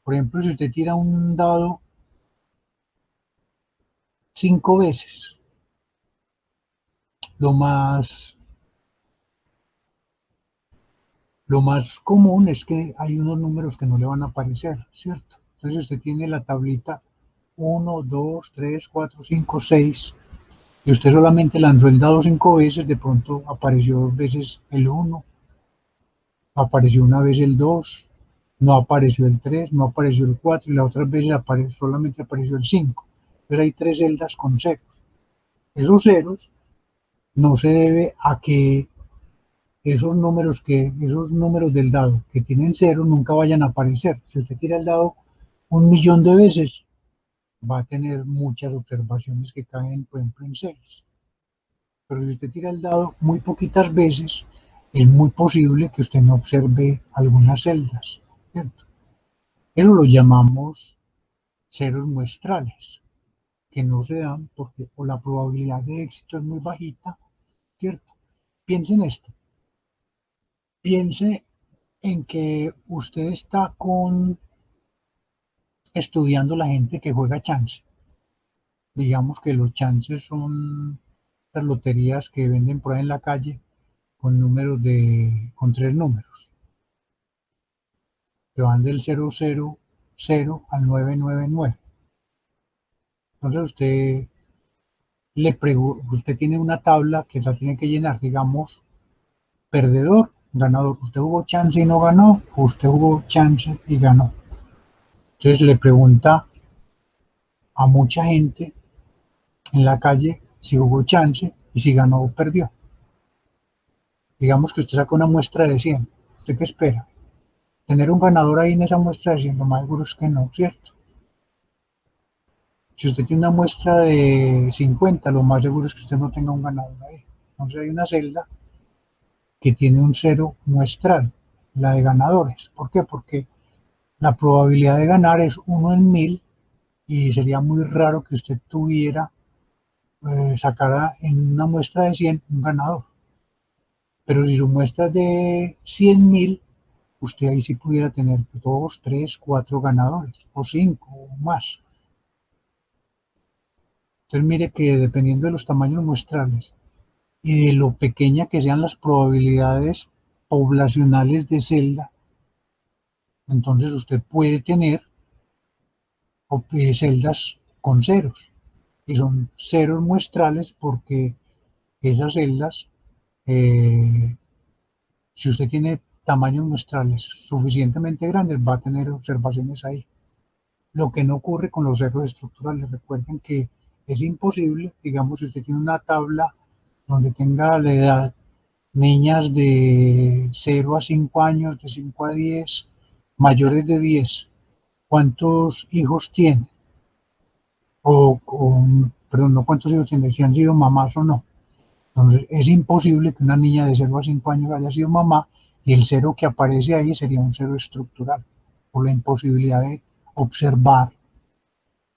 [SPEAKER 1] Por ejemplo, si usted tira un dado 5 veces, lo más, lo más común es que hay unos números que no le van a aparecer, ¿cierto? Entonces usted tiene la tablita 1, 2, 3, 4, 5, 6 y usted solamente lanzó el dado 5 veces, de pronto apareció 2 veces el 1, apareció una vez el 2, no apareció el 3, no apareció el 4 y las otras veces solamente apareció el 5. Entonces hay 3 celdas con ceros. Esos ceros no se debe a que esos números del dado que tienen ceros nunca vayan a aparecer. Si usted tira el dado 1 millón de veces, va a tener muchas observaciones que caen, por ejemplo, en 6. Pero si usted tira el dado muy poquitas veces, es muy posible que usted no observe algunas celdas, ¿cierto? Eso lo llamamos ceros muestrales, que no se dan porque o la probabilidad de éxito es muy bajita, ¿cierto? Piense en esto. Piense en que usted está estudiando la gente que juega chance. Digamos que los chances son las loterías que venden por ahí en la calle con 3 números, que van del 000 al 999. Entonces usted tiene una tabla que la tiene que llenar, digamos, perdedor, ganador. Usted jugó chance y no ganó, usted jugó chance y ganó. Entonces le pregunta a mucha gente en la calle si jugó chance y si ganó o perdió. Digamos que usted saca una muestra de 100. ¿Usted qué espera? tener un ganador ahí en esa muestra de 100, lo más seguro es que no, ¿cierto? Si usted tiene una muestra de 50, lo más seguro es que usted no tenga un ganador ahí. Entonces hay una celda que tiene un cero muestral, la de ganadores. ¿Por qué? Porque la probabilidad de ganar es 1 en 1000 y sería muy raro que usted tuviera, sacara en una muestra de 100 un ganador. Pero si su muestra es de 100.000, usted ahí sí pudiera tener 2, 3, 4 ganadores, o 5 o más. Entonces mire que dependiendo de los tamaños muestrales y de lo pequeña que sean las probabilidades poblacionales de celda, entonces usted puede tener celdas con ceros. Y son ceros muestrales porque esas celdas, eh, si usted tiene tamaños muestrales suficientemente grandes, va a tener observaciones ahí. Lo que no ocurre con los ceros estructurales. Recuerden que es imposible, digamos, si usted tiene una tabla donde tenga la edad niñas de 0 a 5 años, de 5 a 10, mayores de 10, ¿cuántos hijos tiene? Perdón, no cuántos hijos tiene, si han sido mamás o no. Entonces, es imposible que una niña de 0 a 5 años haya sido mamá y el cero que aparece ahí sería un cero estructural, por la imposibilidad de observar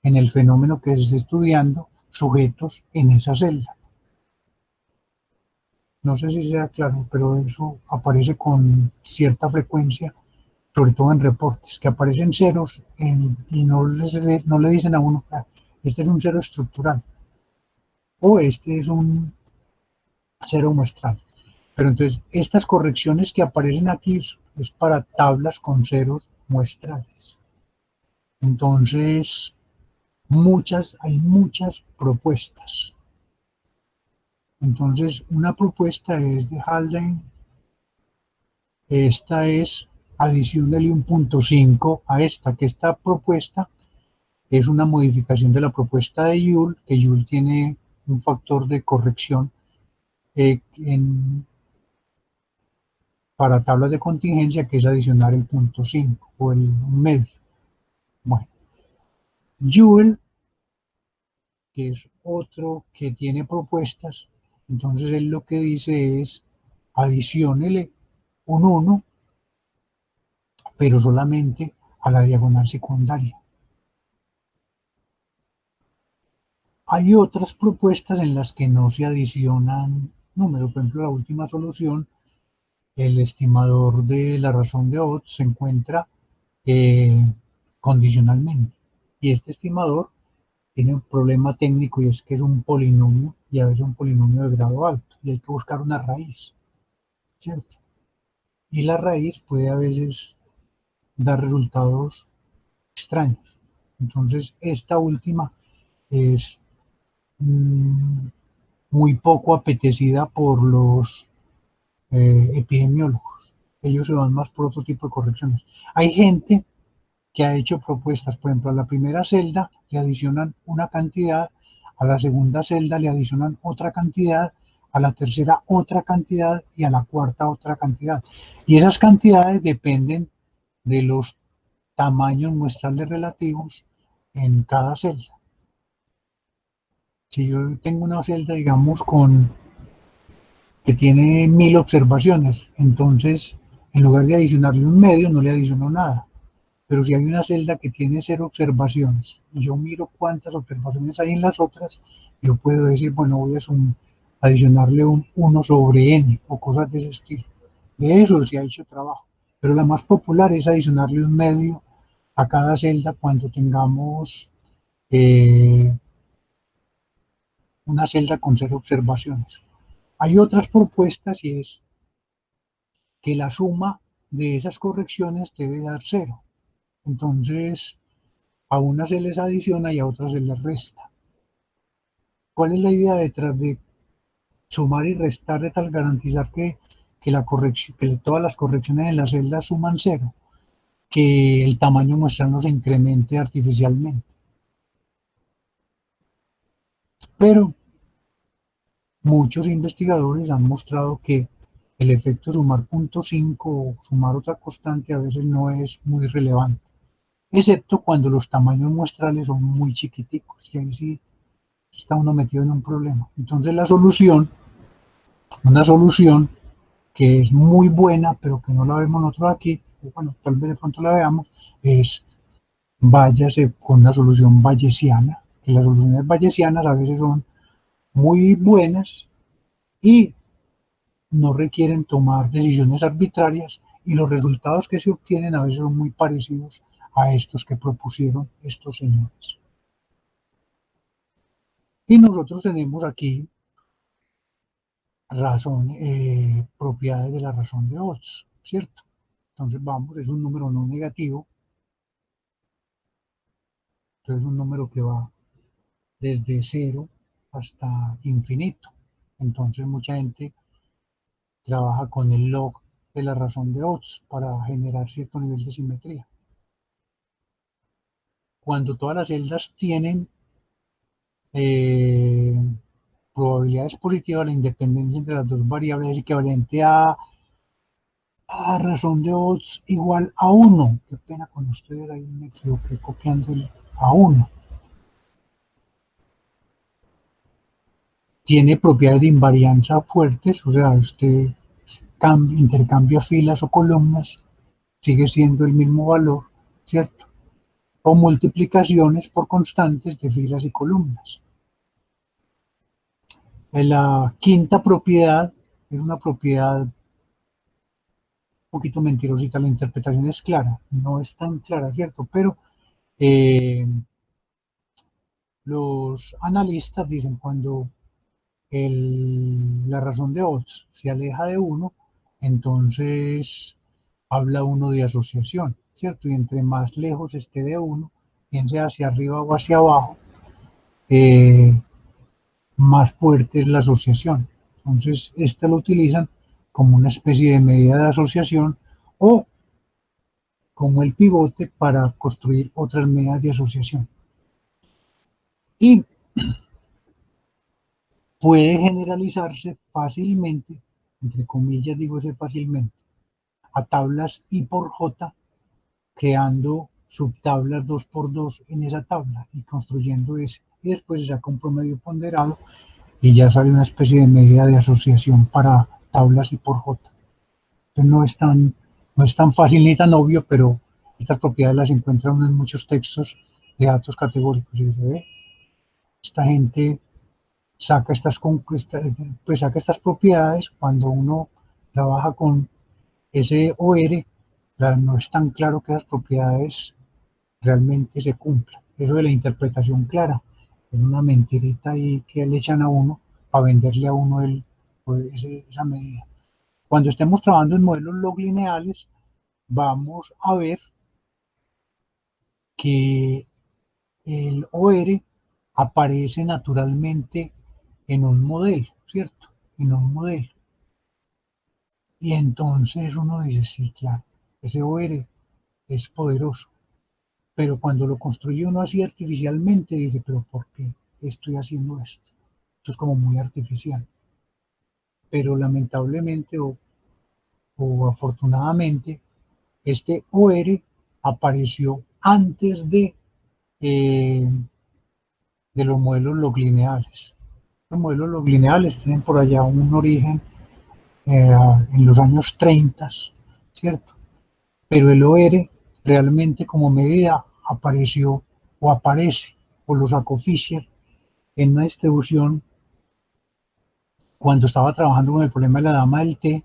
[SPEAKER 1] en el fenómeno que se está estudiando sujetos en esa celda. No sé si sea claro, pero eso aparece con cierta frecuencia, sobre todo en reportes, que aparecen ceros y no le dicen a uno, "Ah, este es un cero estructural o este es un cero muestral". Pero entonces, estas correcciones que aparecen aquí es para tablas con ceros muestrales. Entonces, hay muchas propuestas. Entonces, una propuesta es de Haldane, esta es adicionarle un punto 5 a esta, que esta propuesta es una modificación de la propuesta de Joule, que Joule tiene un factor de corrección para tablas de contingencia, que es adicionar el punto 5 o el medio. Bueno, Joule, que es otro que tiene propuestas, entonces él lo que dice es adiciónele un 1, pero solamente a la diagonal secundaria. Hay otras propuestas en las que no se adicionan números. Por ejemplo, la última solución, el estimador de la razón de Ott se encuentra eh, condicionalmente. Y este estimador tiene un problema técnico y es que es un polinomio y a veces un polinomio de grado alto y hay que buscar una raíz, ¿cierto? Y la raíz puede a veces dar resultados extraños. Entonces, esta última es mm, muy poco apetecida por los epidemiólogos. Ellos se van más por otro tipo de correcciones. Hay gente que ha hecho propuestas, por ejemplo, a la primera celda le adicionan una cantidad, a la segunda celda le adicionan otra cantidad, a la tercera otra cantidad y a la cuarta otra cantidad. Y esas cantidades dependen de los tamaños muestrales relativos en cada celda. Si yo tengo una celda, digamos, que tiene 1000 observaciones, entonces en lugar de adicionarle un medio, no le adiciono nada. Pero si hay una celda que tiene 0 observaciones y yo miro cuántas observaciones hay en las otras, yo puedo decir, bueno, voy a adicionarle un 1 sobre n o cosas de ese estilo. De eso se ha hecho trabajo. Pero la más popular es adicionarle un medio a cada celda cuando tengamos eh, una celda con 0 observaciones. Hay otras propuestas y es que la suma de esas correcciones debe dar 0. Entonces, a unas se les adiciona y a otras se les resta. ¿Cuál es la idea detrás de sumar y restar de tal garantizar que todas las correcciones en la celda suman 0? Que el tamaño muestral no se incremente artificialmente. Pero muchos investigadores han mostrado que el efecto sumar 0,5 o sumar otra constante a veces no es muy relevante, excepto cuando los tamaños muestrales son muy chiquiticos, y ahí sí está uno metido en un problema. Entonces una solución que es muy buena, pero que no la vemos nosotros aquí, bueno, tal vez de pronto la veamos, es váyase con una solución bayesiana, que las soluciones bayesianas a veces son muy buenas y no requieren tomar decisiones arbitrarias y los resultados que se obtienen a veces son muy parecidos a estos que propusieron estos señores. Y nosotros tenemos aquí propiedades de la razón de Oz, ¿cierto? Entonces vamos, es un número no negativo, entonces es un número que va desde cero hasta infinito. Entonces mucha gente trabaja con el log de la razón de Oz para generar cierto nivel de simetría. Cuando todas las celdas tienen eh, probabilidades positivas, la independencia entre las dos variables es equivalente a razón de Oz igual a 1. Qué pena con ustedes, ahí me equivoqué copiando el a 1. Tiene propiedades de invarianza fuertes, o sea, usted intercambia filas o columnas, sigue siendo el mismo valor, ¿cierto? O multiplicaciones por constantes de filas y columnas. La quinta propiedad es una propiedad un poquito mentirosita, la interpretación es clara, no es tan clara, ¿cierto? Pero eh, los analistas dicen cuando la razón de Oz se aleja de uno, entonces habla uno de asociación, ¿cierto? Y entre más lejos esté de uno, bien sea hacia arriba o hacia abajo, eh, más fuerte es la asociación. Entonces, esta lo utilizan como una especie de medida de asociación o como el pivote para construir otras medidas de asociación. Y puede generalizarse fácilmente, entre comillas digo ese fácilmente, a tablas I por J, creando subtablas 2 por 2 en esa tabla y construyendo ese. Y después se saca un promedio ponderado y ya sale una especie de medida de asociación para tablas I por J. Entonces no es tan fácil ni tan obvio, pero estas propiedades las encuentra uno en muchos textos de datos categóricos. Y dice, ve, esta gente saca pues saca estas propiedades cuando uno trabaja con SOR, no es tan claro que las propiedades realmente se cumplan. Eso de la interpretación clara es una mentirita ahí que le echan a uno para venderle a uno esa medida. Cuando estemos trabajando en modelos log lineales, vamos a ver que el OR aparece naturalmente en un modelo, ¿cierto? En un modelo. Y entonces uno dice, sí, claro, ese OR es poderoso. Pero cuando lo construye uno así artificialmente, dice, pero ¿por qué estoy haciendo esto? Esto es como muy artificial. Pero lamentablemente o afortunadamente, este OR apareció antes eh, de los modelos log lineales. Los modelos log lineales tienen por allá un origen eh, en los años 30, ¿cierto? Pero el OR realmente como medida apareció o aparece o lo sacó Fisher en una distribución cuando estaba trabajando con el problema de la dama del T,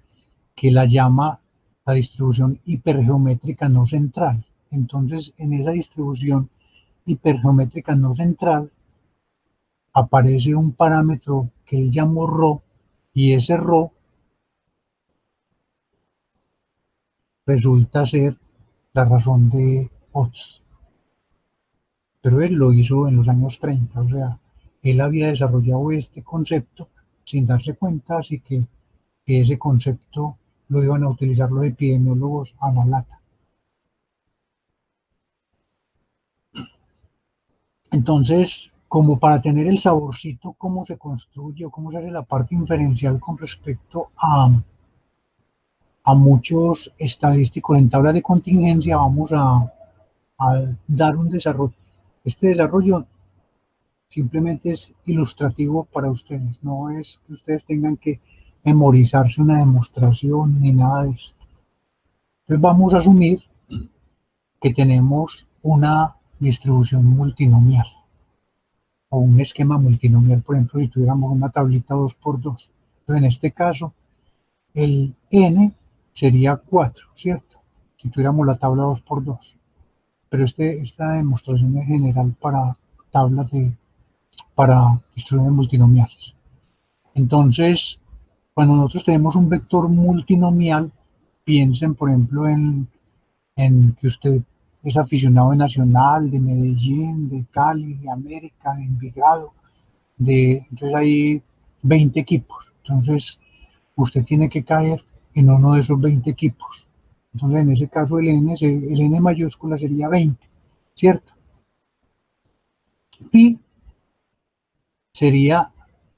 [SPEAKER 1] que la llama la distribución hipergeométrica no central. Entonces, en esa distribución hipergeométrica no central aparece un parámetro que él llamó ρ, y ese ρ resulta ser la razón de Oz. Pero él lo hizo en los años 30, o sea, él había desarrollado este concepto sin darse cuenta, así que ese concepto lo iban a utilizar los epidemiólogos a la lata. Entonces, como para tener el saborcito, cómo se construye o cómo se hace la parte inferencial con respecto a muchos estadísticos en tablas de contingencia, vamos a dar un desarrollo. Este desarrollo simplemente es ilustrativo para ustedes, no es que ustedes tengan que memorizarse una demostración ni nada de esto. Entonces vamos a asumir que tenemos una distribución multinomial o un esquema multinomial, por ejemplo, si tuviéramos una tablita 2×2. Entonces, en este caso, el n sería 4, ¿cierto? Si tuviéramos la tabla 2×2. Pero esta demostración es general para tablas para distribuciones multinomiales. Entonces, cuando nosotros tenemos un vector multinomial, piensen, por ejemplo, en que usted es aficionado de Nacional, de Medellín, de Cali, de América, de Envigado, entonces hay 20 equipos. Entonces, usted tiene que caer en uno de esos 20 equipos. Entonces, en ese caso, el N mayúscula sería 20, ¿cierto? Pi sería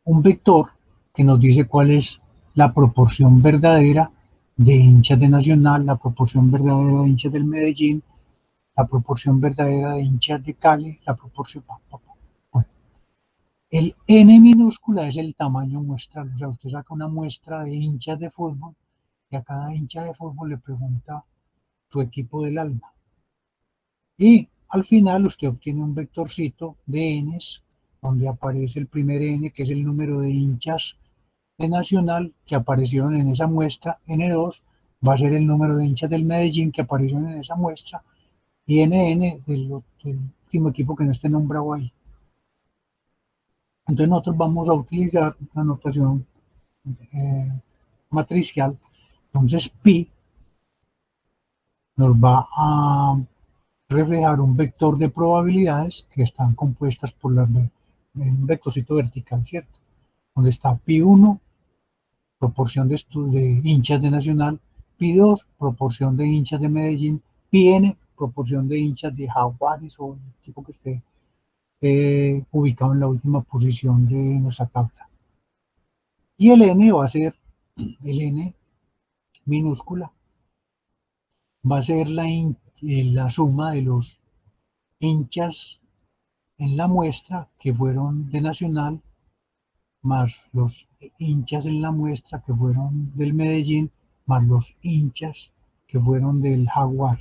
[SPEAKER 1] un vector que nos dice cuál es la proporción verdadera de hinchas de Nacional, la proporción verdadera de hinchas del Medellín, la proporción verdadera de hinchas de Cali, la proporción... Bueno, el N minúscula es el tamaño muestral, o sea, usted saca una muestra de hinchas de fútbol y a cada hincha de fútbol le pregunta su equipo del alma. Y al final usted obtiene un vectorcito de Ns, donde aparece el primer N, que es el número de hinchas de Nacional que aparecieron en esa muestra, N2 va a ser el número de hinchas del Medellín que aparecieron en esa muestra, y NN del último equipo que no esté nombrado ahí. Entonces nosotros vamos a utilizar la notación matricial. Entonces pi nos va a reflejar un vector de probabilidades que están compuestas por un vectorcito vertical, ¿cierto? Donde está pi1, proporción de hinchas de Nacional, pi2, proporción de hinchas de Medellín, pi-n, proporción de hinchas de Jaguares o el tipo que esté ubicado en la última posición de nuestra tabla. Y el n va a ser, el n minúscula, va a ser la suma de los hinchas en la muestra que fueron de Nacional, más los hinchas en la muestra que fueron del Medellín, más los hinchas que fueron del Jaguar.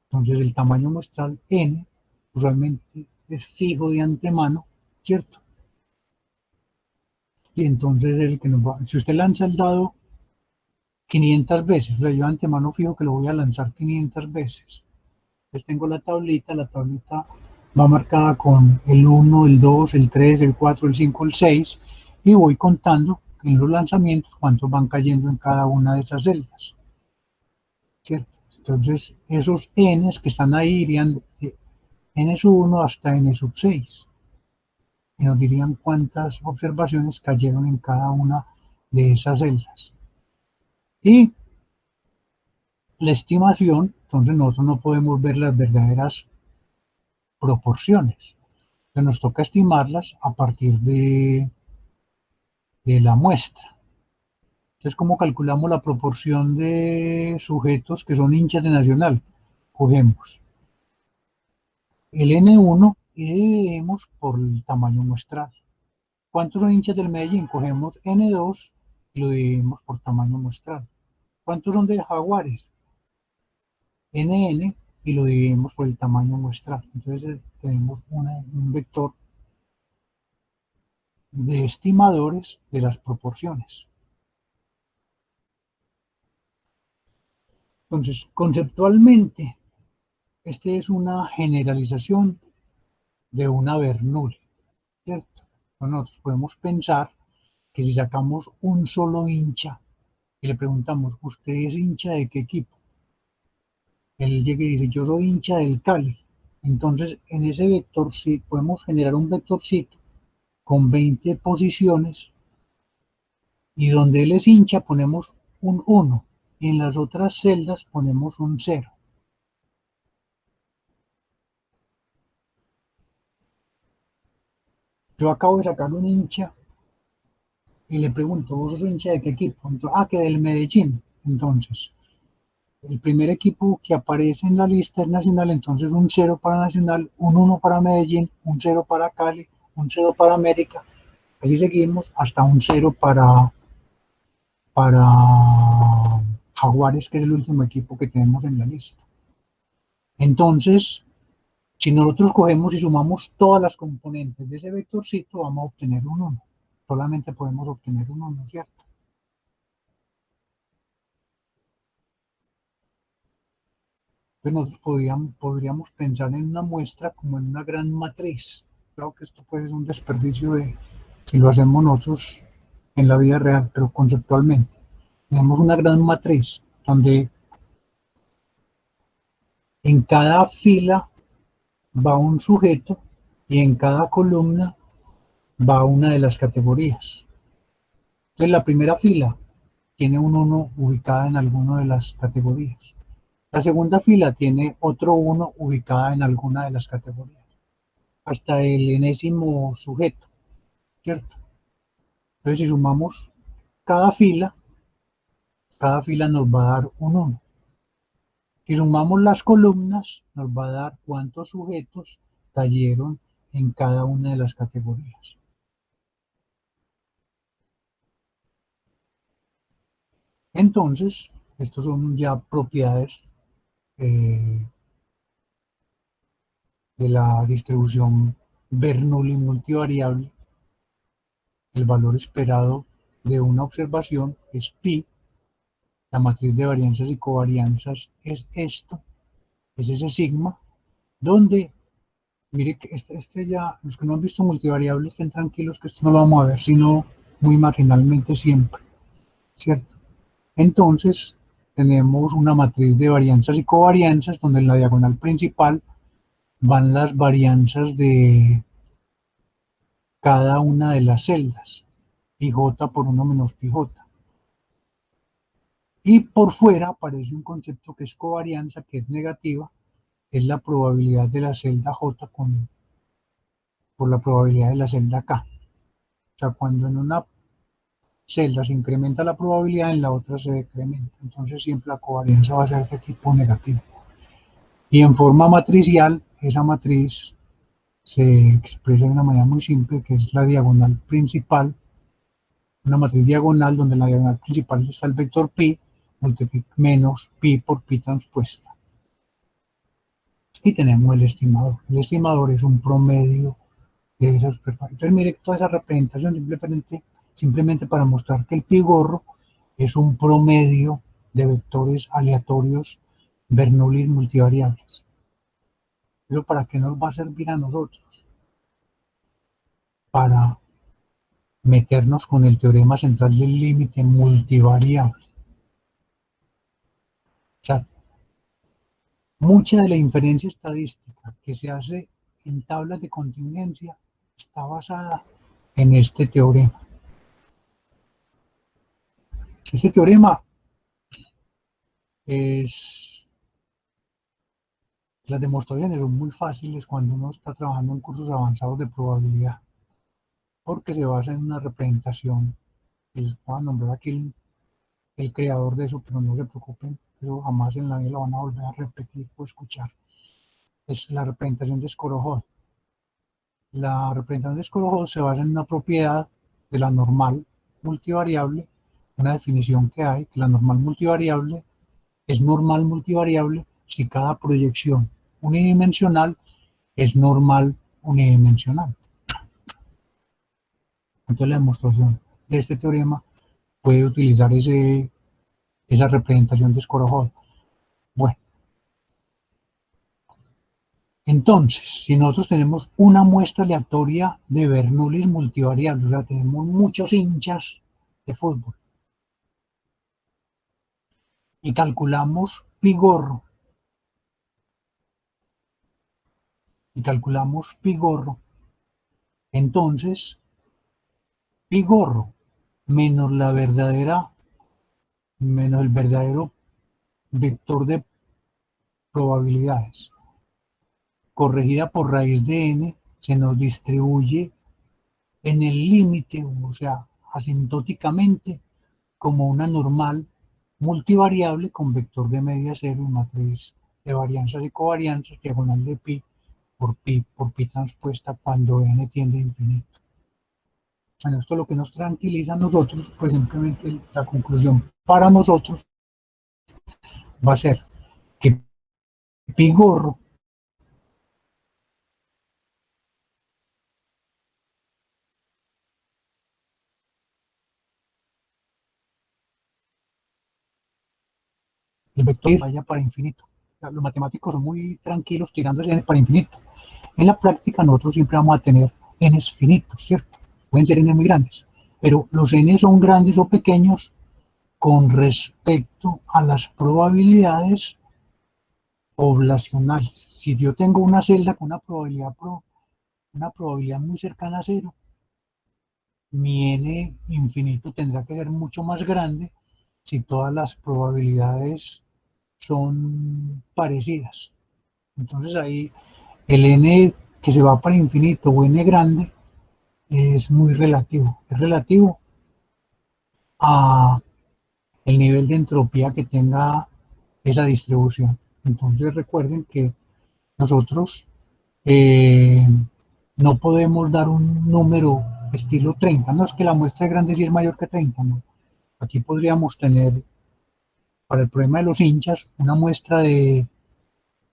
[SPEAKER 1] Entonces el tamaño muestral n usualmente es fijo de antemano, ¿cierto? Y entonces el que nos va, si usted lanza el dado 500 veces, o sea, yo de antemano fijo que lo voy a lanzar 500 veces. Entonces tengo la tablita va marcada con el 1, el 2, el 3, el 4, el 5, el 6, y voy contando en los lanzamientos cuántos van cayendo en cada una de esas celdas, ¿cierto? Entonces esos n's que están ahí irían de n sub 1 hasta n sub 6, y nos dirían cuántas observaciones cayeron en cada una de esas celdas. Y la estimación, entonces nosotros no podemos ver las verdaderas proporciones. Entonces nos toca estimarlas a partir de la muestra. Entonces, ¿cómo calculamos la proporción de sujetos que son hinchas de Nacional? Cogemos el N1 y dividimos por el tamaño muestral. ¿Cuántos son hinchas del Medellín? Cogemos N2 y lo dividimos por tamaño muestral. ¿Cuántos son de Jaguares? NN y lo dividimos por el tamaño muestral. Entonces tenemos un vector de estimadores de las proporciones. Entonces, conceptualmente, este es una generalización de una Bernoulli, ¿cierto? Nosotros podemos pensar que si sacamos un solo hincha y le preguntamos, ¿usted es hincha de qué equipo? Él llega y dice, yo soy hincha del Cali. Entonces, en ese vector sí podemos generar un vectorcito con 20 posiciones y donde él es hincha ponemos un 1 y en las otras celdas ponemos un 0. Yo acabo de sacar un hincha y le pregunto, ¿vos sos hincha de qué equipo? Entonces, que del Medellín. Entonces, el primer equipo que aparece en la lista es Nacional, entonces un 0 para Nacional, un 1 para Medellín, un 0 para Cali, un 0 para América, así seguimos hasta un 0 para Jaguares, que es el último equipo que tenemos en la lista. Entonces, si nosotros cogemos y sumamos todas las componentes de ese vectorcito, vamos a obtener un 1. Solamente podemos obtener un 1, ¿cierto? Entonces nosotros podríamos pensar en una muestra como en una gran matriz. Creo que esto puede ser un desperdicio si lo hacemos nosotros en la vida real, pero conceptualmente. Tenemos una gran matriz donde en cada fila va un sujeto y en cada columna va una de las categorías. Entonces la primera fila tiene un 1 ubicada en alguna de las categorías. La segunda fila tiene otro 1 ubicada en alguna de las categorías. Hasta el enésimo sujeto, ¿cierto? Entonces si sumamos cada fila nos va a dar un 1. Si sumamos las columnas, nos va a dar cuántos sujetos cayeron en cada una de las categorías. Entonces, estos son ya propiedades eh, de la distribución Bernoulli multivariable. El valor esperado de una observación es pi. La matriz de varianzas y covarianzas es esto, es ese sigma, donde, mire que este ya, los que no han visto multivariable estén tranquilos que esto no lo vamos a ver, sino muy marginalmente siempre, ¿cierto? Entonces, tenemos una matriz de varianzas y covarianzas, donde en la diagonal principal van las varianzas de cada una de las celdas, pi j por 1 menos pi j. Y por fuera aparece un concepto que es covarianza, que es negativa, es la probabilidad de la celda j por la probabilidad de la celda k. O sea, cuando en una celda se incrementa la probabilidad, en la otra se decrementa. Entonces siempre la covarianza va a ser de tipo negativo. Y en forma matricial, esa matriz se expresa de una manera muy simple, que es la diagonal principal, una matriz diagonal donde en la diagonal principal está el vector pi, menos pi por pi transpuesta. Y tenemos el estimador. El estimador es un promedio de esas superficies. Entonces, mire toda esa representación simplemente para mostrar que el pi gorro es un promedio de vectores aleatorios Bernoulli multivariables. ¿Eso para qué nos va a servir a nosotros? Para meternos con el teorema central del límite multivariable. O sea, mucha de la inferencia estadística que se hace en tablas de contingencia está basada en este teorema. Este teorema es, las demostraciones son muy fáciles cuando uno está trabajando en cursos avanzados de probabilidad, porque se basa en una representación. Les voy a nombrar aquí el creador de eso, pero no se preocupen, eso jamás en la vida lo van a volver a repetir o escuchar. Es la representación de Skorokhod. La representación de Skorokhod se basa en una propiedad de la normal multivariable, una definición que hay, que la normal multivariable es normal multivariable si cada proyección unidimensional es normal unidimensional. Entonces la demostración de este teorema puede utilizar esa representación de Skorokhod. Bueno, entonces, si nosotros tenemos una muestra aleatoria de Bernoulli multivariable, o sea, tenemos muchos hinchas de fútbol, y calculamos pi gorro, entonces pi gorro menos menos el verdadero vector de probabilidades, corregida por raíz de n, se nos distribuye en el límite, o sea, asintóticamente, como una normal multivariable con vector de media cero y matriz de varianzas y covarianzas, diagonal de por pi transpuesta cuando n tiende a infinito. Bueno, esto es lo que nos tranquiliza a nosotros, pues simplemente la conclusión para nosotros va a ser que pi gorro el vector vaya para infinito. Los matemáticos son muy tranquilos tirándose n para infinito. En la práctica nosotros siempre vamos a tener n finitos, ¿cierto? Pueden ser n muy grandes, pero los n son grandes o pequeños con respecto a las probabilidades poblacionales. Si yo tengo una celda con una probabilidad muy cercana a cero, mi n infinito tendrá que ser mucho más grande si todas las probabilidades son parecidas. Entonces ahí el n que se va para infinito o n grande es muy relativo. Es relativo a el nivel de entropía que tenga esa distribución. Entonces recuerden que nosotros eh, no podemos dar un número estilo 30. No es que la muestra de grande sí es mayor que 30, no. Aquí podríamos tener, para el problema de los hinchas, una muestra de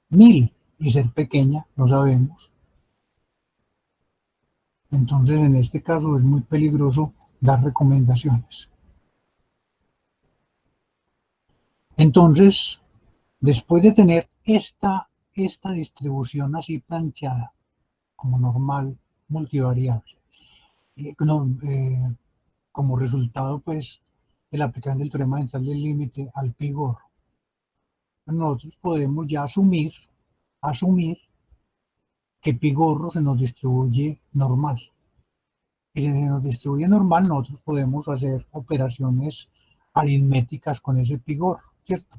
[SPEAKER 1] 1000 y ser pequeña, no sabemos. Entonces, en este caso es muy peligroso dar recomendaciones. Entonces, después de tener esta distribución así planteada como normal, multivariable, no, como resultado pues de la aplicación del teorema central del límite al pi gorro, nosotros podemos ya asumir que pi gorro se nos distribuye normal. Y si se nos distribuye normal, nosotros podemos hacer operaciones aritméticas con ese pi gorro, ¿cierto?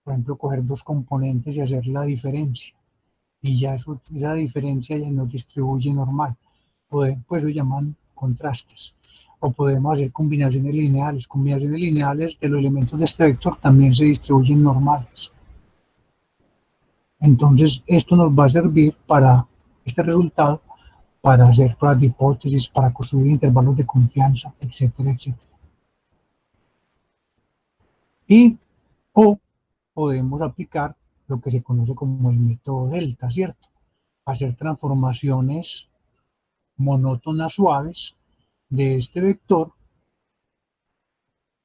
[SPEAKER 1] Por ejemplo, coger dos componentes y hacer la diferencia. Y ya esa diferencia ya nos distribuye normal. Pues lo llaman contrastes. O podemos hacer combinaciones lineales. Combinaciones lineales de los elementos de este vector también se distribuyen normales. Entonces, esto nos va a servir para este resultado, para hacer pruebas de hipótesis, para construir intervalos de confianza, etcétera, etcétera. Y o podemos aplicar lo que se conoce como el método delta, ¿cierto? Hacer transformaciones monótonas suaves de este vector.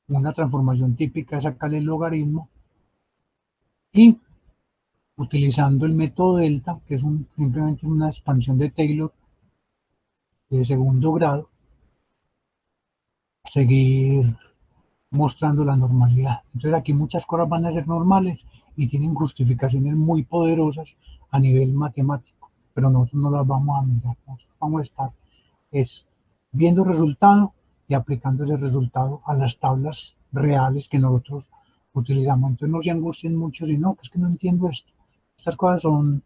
[SPEAKER 1] Una transformación típica es sacar el logaritmo y utilizando el método delta, que es simplemente una expansión de Taylor de segundo grado, seguir mostrando la normalidad. Entonces aquí muchas cosas van a ser normales y tienen justificaciones muy poderosas a nivel matemático, pero nosotros no las vamos a mirar, nosotros vamos a estar es viendo el resultado y aplicando ese resultado a las tablas reales que nosotros utilizamos. Entonces no se angustien mucho si no, que es que no entiendo esto. Estas cosas son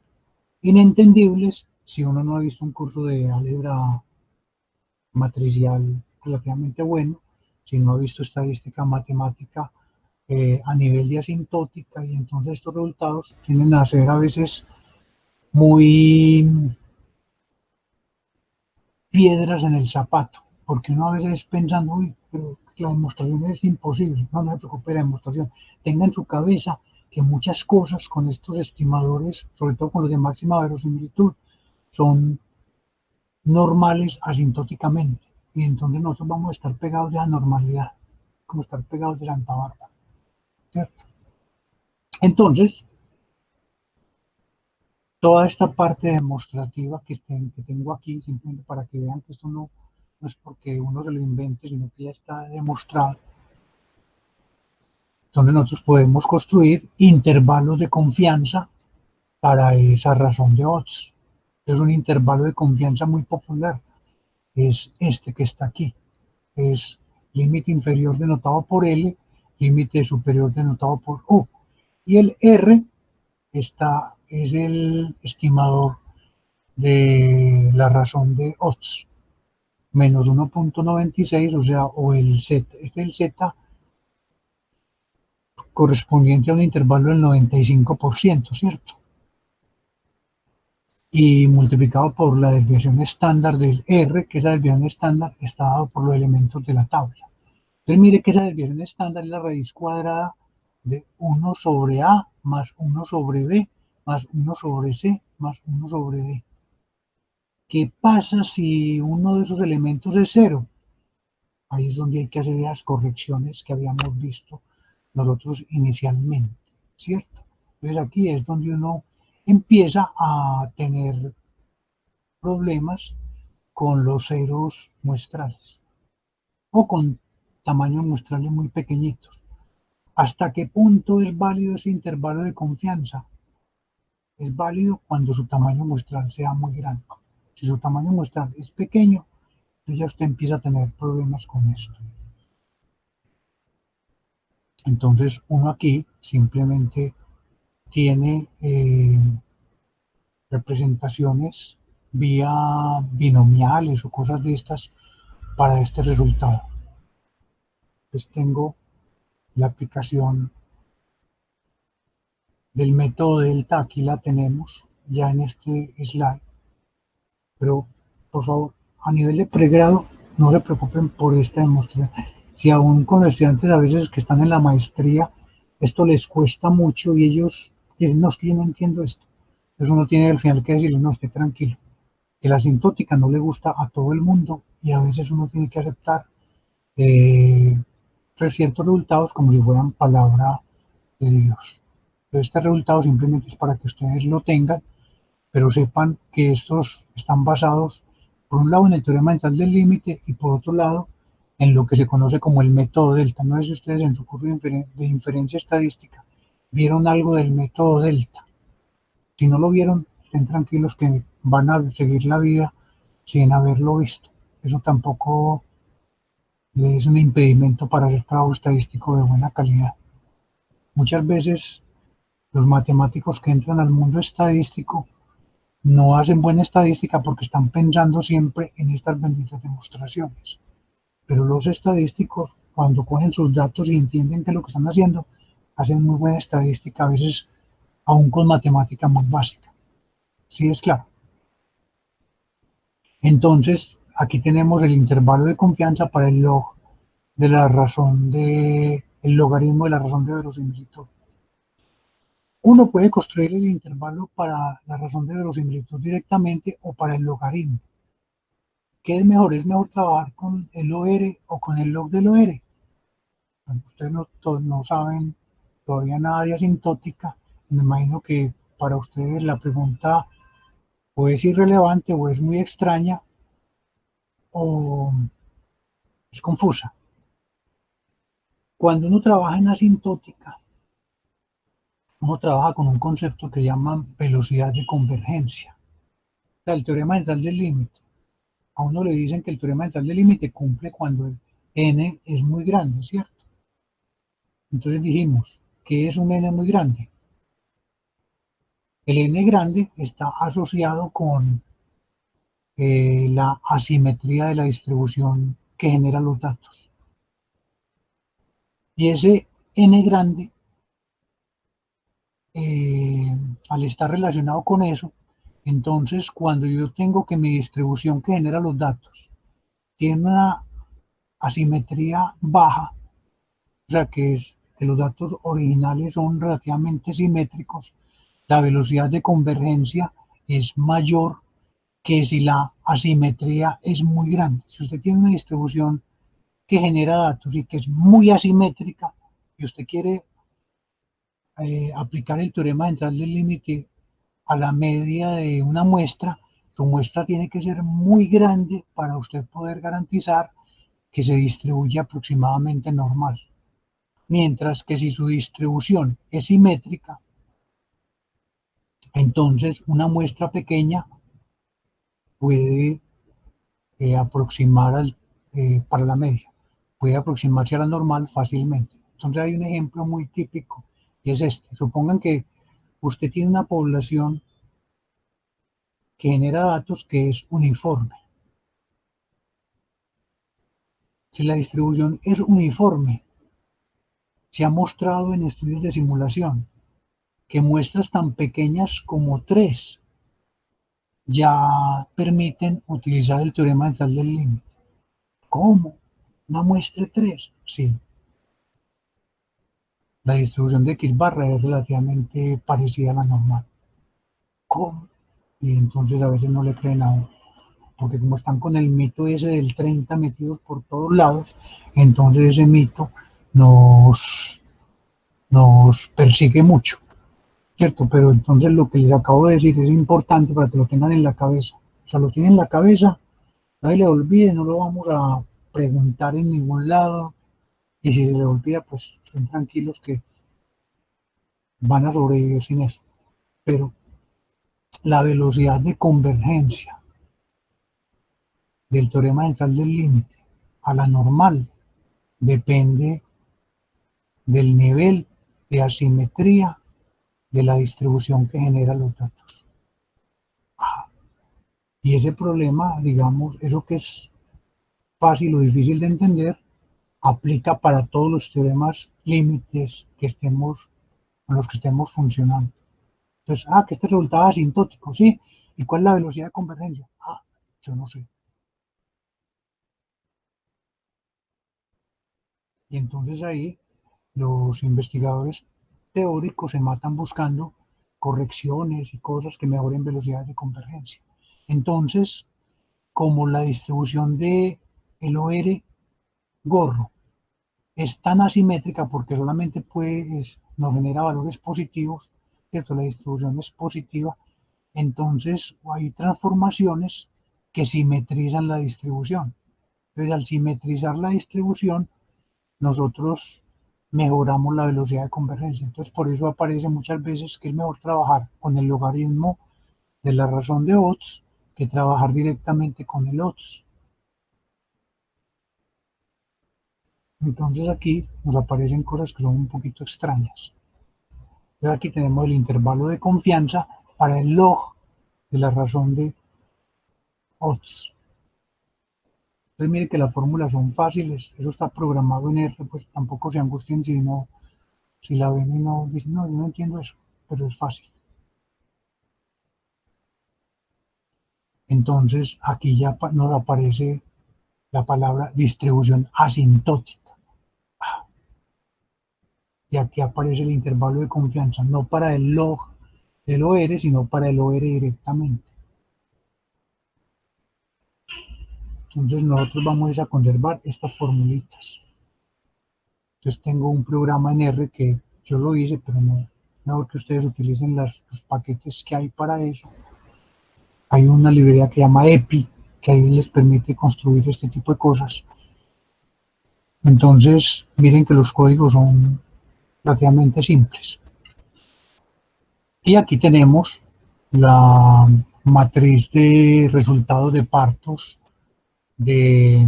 [SPEAKER 1] inentendibles si uno no ha visto un curso de álgebra matricial relativamente bueno, si no ha visto estadística matemática a nivel de asintótica, y entonces estos resultados tienden a ser a veces muy piedras en el zapato, porque uno a veces pensando, uy, pero la demostración es imposible, no, no se preocupe la demostración, tenga en su cabeza que muchas cosas con estos estimadores, sobre todo con los de máxima verosimilitud, son normales asintóticamente, y entonces nosotros vamos a estar pegados de la normalidad, como estar pegados de Santa Bárbara, ¿cierto? Entonces, toda esta parte demostrativa que tengo aquí, simplemente para que vean que esto no es porque uno se lo invente, sino que ya está demostrado, donde nosotros podemos construir intervalos de confianza para esa razón de odds. Es un intervalo de confianza muy popular, es este que está aquí, es límite inferior denotado por L, límite superior denotado por U, y el R es el estimador de la razón de odds, menos 1.96, o sea, o el Z, este es el Z correspondiente a un intervalo del 95%, ¿cierto? Y multiplicado por la desviación estándar del R, que esa desviación estándar está dado por los elementos de la tabla. Entonces mire que esa desviación estándar es la raíz cuadrada de 1 sobre A más 1 sobre B más 1 sobre C más 1 sobre D. ¿Qué pasa si uno de esos elementos es cero? Ahí es donde hay que hacer las correcciones que habíamos visto nosotros inicialmente, ¿cierto? Entonces aquí es donde uno empieza a tener problemas con los ceros muestrales o con tamaños muestrales muy pequeñitos. ¿Hasta qué punto es válido ese intervalo de confianza? Es válido cuando su tamaño muestral sea muy grande. Si su tamaño muestral es pequeño, entonces ya usted empieza a tener problemas con esto. Entonces uno aquí simplemente tiene representaciones vía binomiales o cosas de estas para este resultado. Entonces tengo la aplicación del método delta, aquí la tenemos ya en este slide, pero por favor, a nivel de pregrado, no se preocupen por esta demostración. Si aún con los estudiantes a veces que están en la maestría, esto les cuesta mucho y ellos dicen, no, es que yo no entiendo esto. Entonces uno tiene al final que decirle, no, esté tranquilo, que la asintótica no le gusta a todo el mundo y a veces uno tiene que aceptar eh, ciertos resultados como si fueran palabra de Dios. Entonces, este resultado simplemente es para que ustedes lo tengan, pero sepan que estos están basados, por un lado, en el teorema central del límite y por otro lado, en lo que se conoce como el método delta. No sé si ustedes en su curso de inferencia estadística vieron algo del método delta. Si no lo vieron, estén tranquilos que van a seguir la vida sin haberlo visto. Eso tampoco es un impedimento para hacer trabajo estadístico de buena calidad. Muchas veces los matemáticos que entran al mundo estadístico no hacen buena estadística porque están pensando siempre en estas benditas demostraciones. Pero los estadísticos, cuando cogen sus datos y entienden qué es lo que están haciendo, hacen muy buena estadística, a veces aún con matemática muy básica. ¿Sí es claro? Entonces, aquí tenemos el intervalo de confianza para el log de la razón de el logaritmo de la razón de verosimilitud. Uno puede construir el intervalo para la razón de verosimilitud directamente o para el logaritmo. ¿Qué es mejor? ¿Es mejor trabajar con el OR o con el log del OR? Bueno, ustedes no saben todavía nada de asintótica. Me imagino que para ustedes la pregunta o es irrelevante o es muy extraña o es confusa. Cuando uno trabaja en asintótica, uno trabaja con un concepto que llaman velocidad de convergencia. O sea, el teorema central del límite. A uno le dicen que el teorema central del límite cumple cuando el n es muy grande, ¿cierto? Entonces dijimos, ¿qué es un n muy grande? El n grande está asociado con la asimetría de la distribución que genera los datos. Y ese n grande, al estar relacionado con eso, entonces cuando yo tengo que mi distribución que genera los datos tiene una asimetría baja, o sea que los datos originales son relativamente simétricos, la velocidad de convergencia es mayor que si la asimetría es muy grande. Si usted tiene una distribución que genera datos y que es muy asimétrica y usted quiere aplicar el teorema central del límite a la media de una muestra, su muestra tiene que ser muy grande para usted poder garantizar que se distribuye aproximadamente normal. Mientras que si su distribución es simétrica, entonces una muestra pequeña puede aproximar para la media, puede aproximarse a la normal fácilmente. Entonces hay un ejemplo muy típico y es este. Supongan que usted tiene una población que genera datos que es uniforme. Si la distribución es uniforme, Se ha mostrado en estudios de simulación que muestras tan pequeñas como 3 ya permiten utilizar el teorema dental del límite. ¿Cómo? ¿Una muestra de 3? Sí. La distribución de X barra es relativamente parecida a la normal. ¿Cómo? Y entonces a veces no le creen a uno, porque como están con el mito ese del 30 metidos por todos lados, entonces ese mito nos, nos persigue mucho, ¿cierto? Pero entonces lo que les acabo de decir es importante para que lo tengan en la cabeza. O sea, lo tienen en la cabeza, nadie le olvide, no lo vamos a preguntar en ningún lado, y si se le olvida, pues estén tranquilos que van a sobrevivir sin eso. Pero la velocidad de convergencia del teorema dental del límite a la normal depende del nivel de asimetría de la distribución que genera los datos. Y ese problema, digamos, eso que es fácil o difícil de entender, aplica para todos los teoremas límites que estemos, con los que estemos funcionando. Entonces, que este resultado es asintótico, ¿sí? ¿Y cuál es la velocidad de convergencia? Yo no sé. Y entonces ahí los investigadores teóricos se matan buscando correcciones y cosas que mejoren velocidades de convergencia. Entonces, como la distribución de el OR gorro es tan asimétrica porque solamente nos genera valores positivos, ¿cierto? La distribución es positiva, entonces hay transformaciones que simetrizan la distribución. Entonces, al simetrizar la distribución, nosotros mejoramos la velocidad de convergencia. Entonces, por eso aparece muchas veces que es mejor trabajar con el logaritmo de la razón de Otz que trabajar directamente con el Otz. Entonces aquí nos aparecen cosas que son un poquito extrañas. Entonces aquí tenemos el intervalo de confianza para el log de la razón de Otz. Entonces mire que las fórmulas son fáciles, eso está programado en R, pues tampoco se angustien si la ven y no dicen, no, yo no entiendo eso, pero es fácil. Entonces aquí ya nos aparece la palabra distribución asintótica. Y aquí aparece el intervalo de confianza, no para el log del OR, sino para el OR directamente. Entonces nosotros vamos a conservar estas formulitas. Entonces tengo un programa en R que yo lo hice, pero no, mejor que ustedes utilicen los paquetes que hay para eso. Hay una librería que se llama EPI, que ahí les permite construir este tipo de cosas. Entonces, miren que los códigos son relativamente simples. Y aquí tenemos la matriz de resultados de partos de,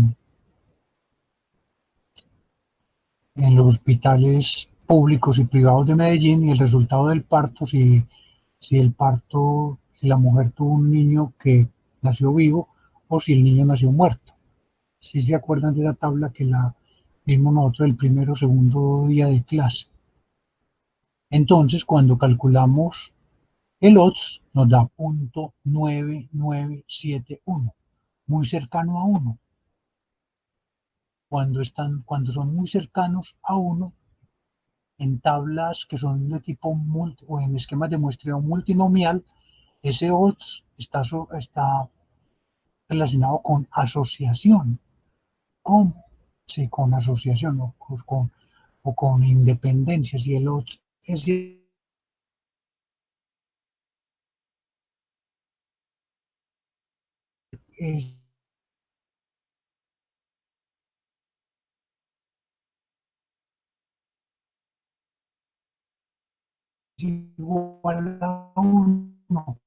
[SPEAKER 1] en los hospitales públicos y privados de Medellín y el resultado del parto, si la mujer tuvo un niño que nació vivo o si el niño nació muerto. Si se acuerdan de la tabla que la vimos nosotros el primero o segundo día de clase. Entonces, cuando calculamos el odds, nos da 0.9971, muy cercano a 1. Cuando son muy cercanos a 1, en tablas que son de tipo o en esquemas de muestreo multinomial, ese odds está relacionado con asociación. ¿Cómo? Sí, con asociación o con independencia. Si el odds es igual a 1,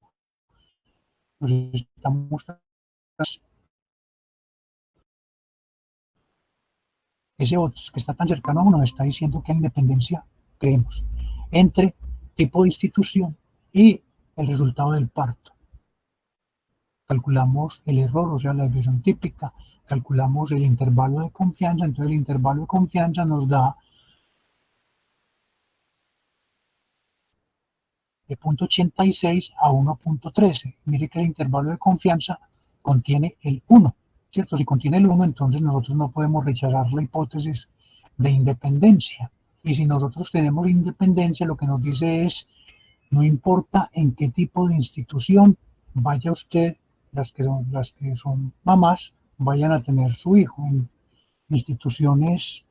[SPEAKER 1] pues estamos ese odds que está tan cercano a 1 está diciendo que hay independencia, creemos, entre tipo de institución y el resultado del parto. Calculamos el error, o sea, la desviación típica, calculamos el intervalo de confianza, entonces el intervalo de confianza nos da de 0,86 a 1,13. Mire que el intervalo de confianza contiene el 1, ¿cierto? Si contiene el 1, entonces nosotros no podemos rechazar la hipótesis de independencia. Y si nosotros tenemos independencia, lo que nos dice es, no importa en qué tipo de institución vaya usted, las que son mamás, vayan a tener su hijo en instituciones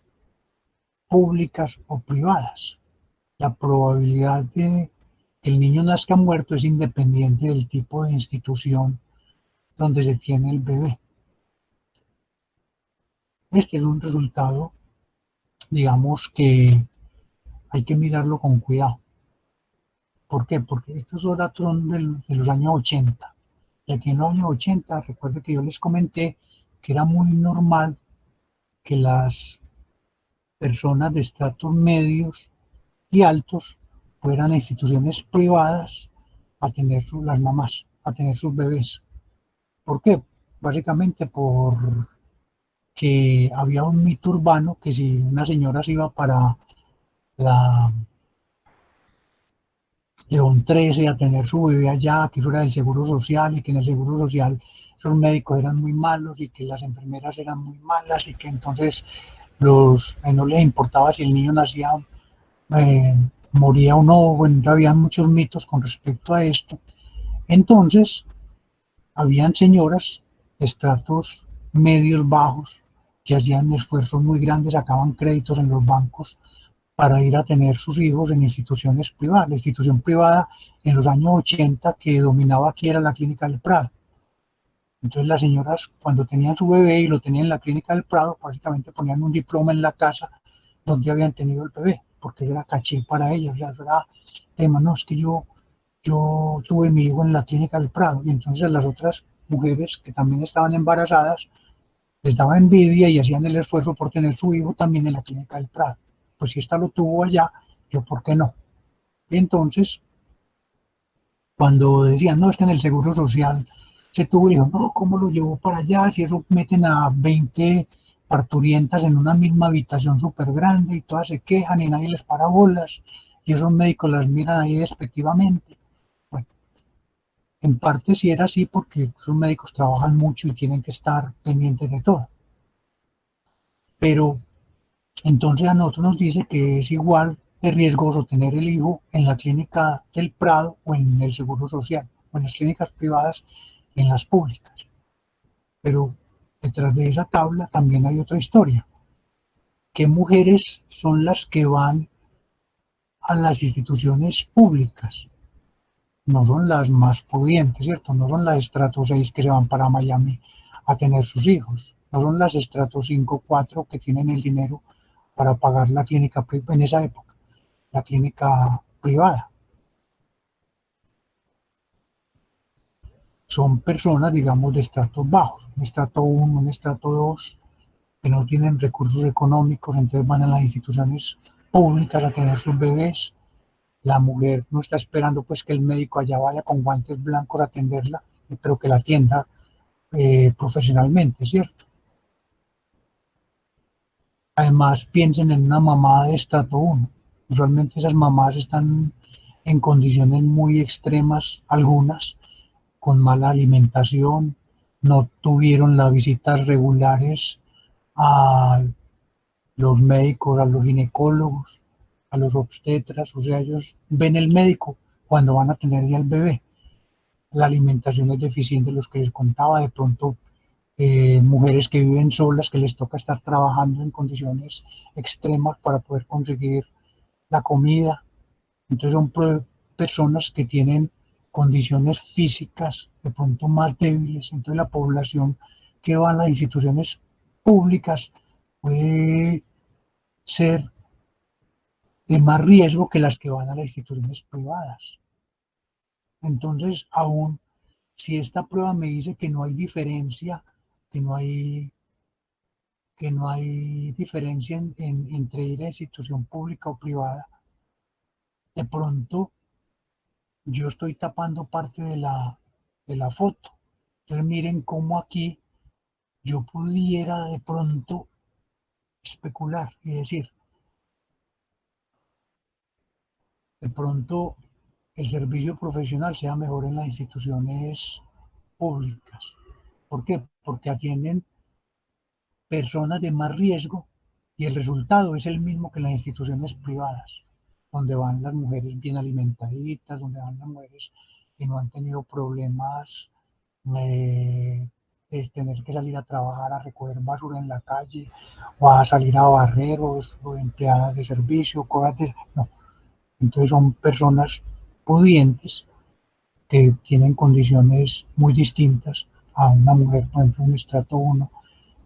[SPEAKER 1] públicas o privadas. La probabilidad de que el niño nazca muerto es independiente del tipo de institución donde se tiene el bebé. Este es un resultado, digamos, que hay que mirarlo con cuidado. ¿Por qué? Porque estos datos son de los años 80. Y aquí en los años 80, recuerdo que yo les comenté que era muy normal que las personas de estratos medios y altos fueran a instituciones privadas a tener las mamás, a tener sus bebés. ¿Por qué? Básicamente porque había un mito urbano que si una señora se iba para la León 13 a tener su bebé allá, que eso era del Seguro Social y que en el Seguro Social esos médicos eran muy malos y que las enfermeras eran muy malas y que entonces no les importaba si el niño nacía, eh, moría o no. Bueno, había muchos mitos con respecto a esto. Entonces, habían señoras de estratos medios bajos que hacían esfuerzos muy grandes, sacaban créditos en los bancos para ir a tener sus hijos en instituciones privadas. La institución privada en los años 80 que dominaba aquí era la Clínica del Prado. Entonces las señoras cuando tenían su bebé y lo tenían en la Clínica del Prado, básicamente ponían un diploma en la casa donde habían tenido el bebé, porque era caché para ellas. O sea, era tema, no, es que yo tuve mi hijo en la Clínica del Prado, y entonces las otras mujeres que también estaban embarazadas les daba envidia y hacían el esfuerzo por tener su hijo también en la Clínica del Prado. Pues si esta lo tuvo allá, yo por qué no. Y entonces, cuando decían, no, es que en el Seguro Social se tuvo, y dijo, no, ¿cómo lo llevó para allá? Si eso meten a 20 parturientas en una misma habitación súper grande y todas se quejan y nadie les para bolas y esos médicos las miran ahí despectivamente. Bueno, en parte sí era así porque esos médicos trabajan mucho y tienen que estar pendientes de todo. Pero entonces a nosotros nos dice que es igual de riesgoso tener el hijo en la clínica del Prado o en el Seguro Social, o en las clínicas privadas y en las públicas. Pero detrás de esa tabla también hay otra historia. ¿Qué mujeres son las que van a las instituciones públicas? No son las más pudientes, ¿cierto? No son las estrato 6 que se van para Miami a tener sus hijos. No son las estrato 5 4 que tienen el dinero para pagar la clínica en esa época, la clínica privada. Son personas, digamos, de estratos bajos, un estrato 1, un estrato 2, que no tienen recursos económicos, entonces van a las instituciones públicas a tener sus bebés. La mujer no está esperando pues que el médico allá vaya con guantes blancos a atenderla, pero que la atienda profesionalmente, ¿cierto? Además, piensen en una mamá de estrato 1. Usualmente esas mamás están en condiciones muy extremas, algunas, con mala alimentación, no tuvieron las visitas regulares a los médicos, a los ginecólogos, a los obstetras, o sea, ellos ven el médico cuando van a tener ya el bebé. La alimentación es deficiente, los que les contaba, de pronto mujeres que viven solas, que les toca estar trabajando en condiciones extremas para poder conseguir la comida. Entonces son personas que tienen condiciones físicas de pronto más débiles. Entonces la población que va a las instituciones públicas puede ser de más riesgo que las que van a las instituciones privadas. Entonces, aún si esta prueba me dice que no hay diferencia, que no hay, que no hay diferencia entre ir a institución pública o privada, de pronto yo estoy tapando parte de la foto. Entonces miren cómo aquí yo pudiera de pronto especular y decir, de pronto el servicio profesional sea mejor en las instituciones públicas. ¿Por qué? Porque atienden personas de más riesgo y el resultado es el mismo que en las instituciones privadas, donde van las mujeres bien alimentaditas, donde van las mujeres que no han tenido problemas de tener que salir a trabajar a recoger basura en la calle o a salir a barrer o empleadas de servicio, cosas de... No. Entonces son personas pudientes que tienen condiciones muy distintas a una mujer, por ejemplo, un estrato 1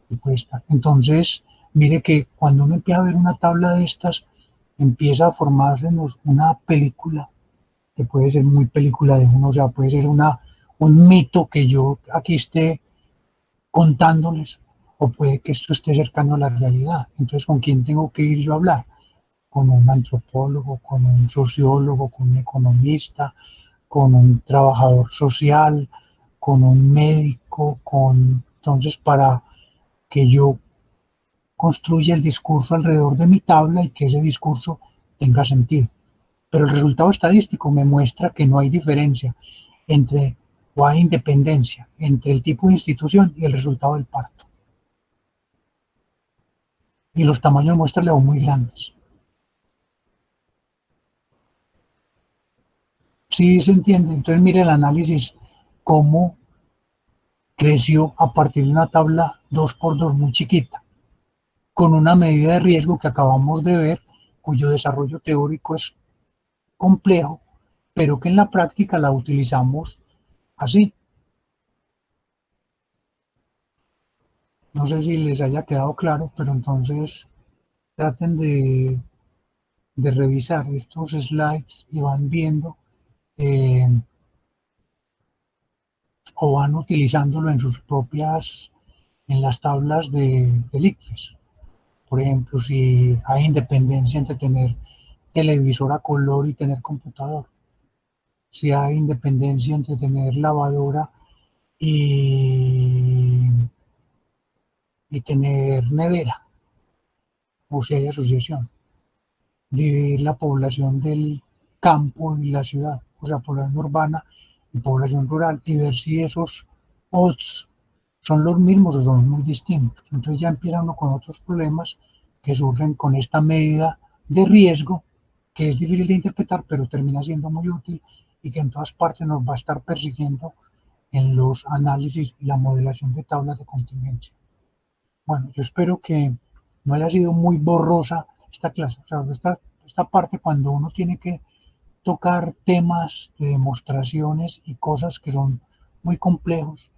[SPEAKER 1] que puede estar. Entonces, mire que cuando uno empieza a ver una tabla de estas, empieza a formarse una película, que puede ser muy película de uno, o sea, puede ser un mito que yo aquí esté contándoles, o puede que esto esté cercano a la realidad. Entonces, ¿con quién tengo que ir yo a hablar? Con un antropólogo, con un sociólogo, con un economista, con un trabajador social, con un médico, entonces para que yo construya el discurso alrededor de mi tabla y que ese discurso tenga sentido. Pero el resultado estadístico me muestra que no hay diferencia entre o hay independencia entre el tipo de institución y el resultado del parto. Y los tamaños de muestras le son muy grandes. Sí se entiende. Entonces mire el análisis cómo creció a partir de una tabla 2x2 muy chiquita, con una medida de riesgo que acabamos de ver, cuyo desarrollo teórico es complejo, pero que en la práctica la utilizamos así. No sé si les haya quedado claro, pero entonces traten de revisar estos slides y van viendo eh, o van utilizándolo en sus propias, en las tablas del ICFES. Por ejemplo, si hay independencia entre tener televisor a color y tener computador, si hay independencia entre tener lavadora y, y tener nevera, o si hay asociación, dividir la población del campo y la ciudad, o sea, población urbana y población rural, y ver si esos odds son los mismos o son muy distintos. Entonces ya empieza uno con otros problemas que surgen con esta medida de riesgo, que es difícil de interpretar, pero termina siendo muy útil y que en todas partes nos va a estar persiguiendo en los análisis y la modelación de tablas de contingencia. Bueno, yo espero que no haya sido muy borrosa esta clase, o sea, esta parte cuando uno tiene que tocar temas de demostraciones y cosas que son muy complejos,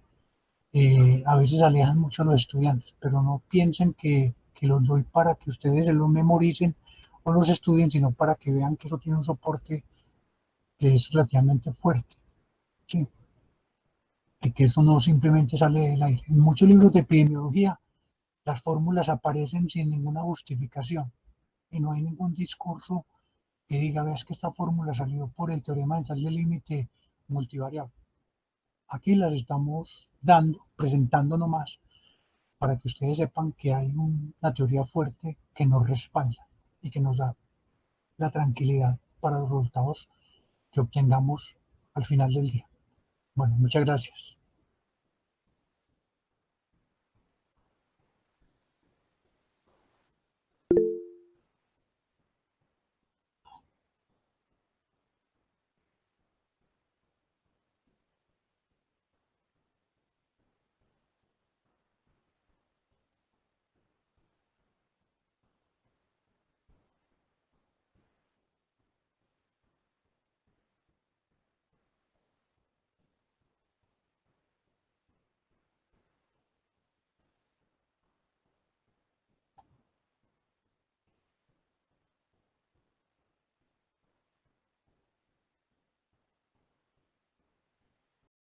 [SPEAKER 1] a veces alejan mucho a los estudiantes, pero no piensen que los doy para que ustedes se los memoricen o los estudien, sino para que vean que eso tiene un soporte que es relativamente fuerte, ¿sí? Y que esto no simplemente sale del aire. En muchos libros de epidemiología las fórmulas aparecen sin ninguna justificación y no hay ningún discurso que diga, veas que esta fórmula salió por el teorema de tal del límite multivariable. Aquí las estamos dando, presentando nomás, para que ustedes sepan que hay una teoría fuerte que nos respalda y que nos da la tranquilidad para los resultados que obtengamos al final del día. Bueno, muchas gracias.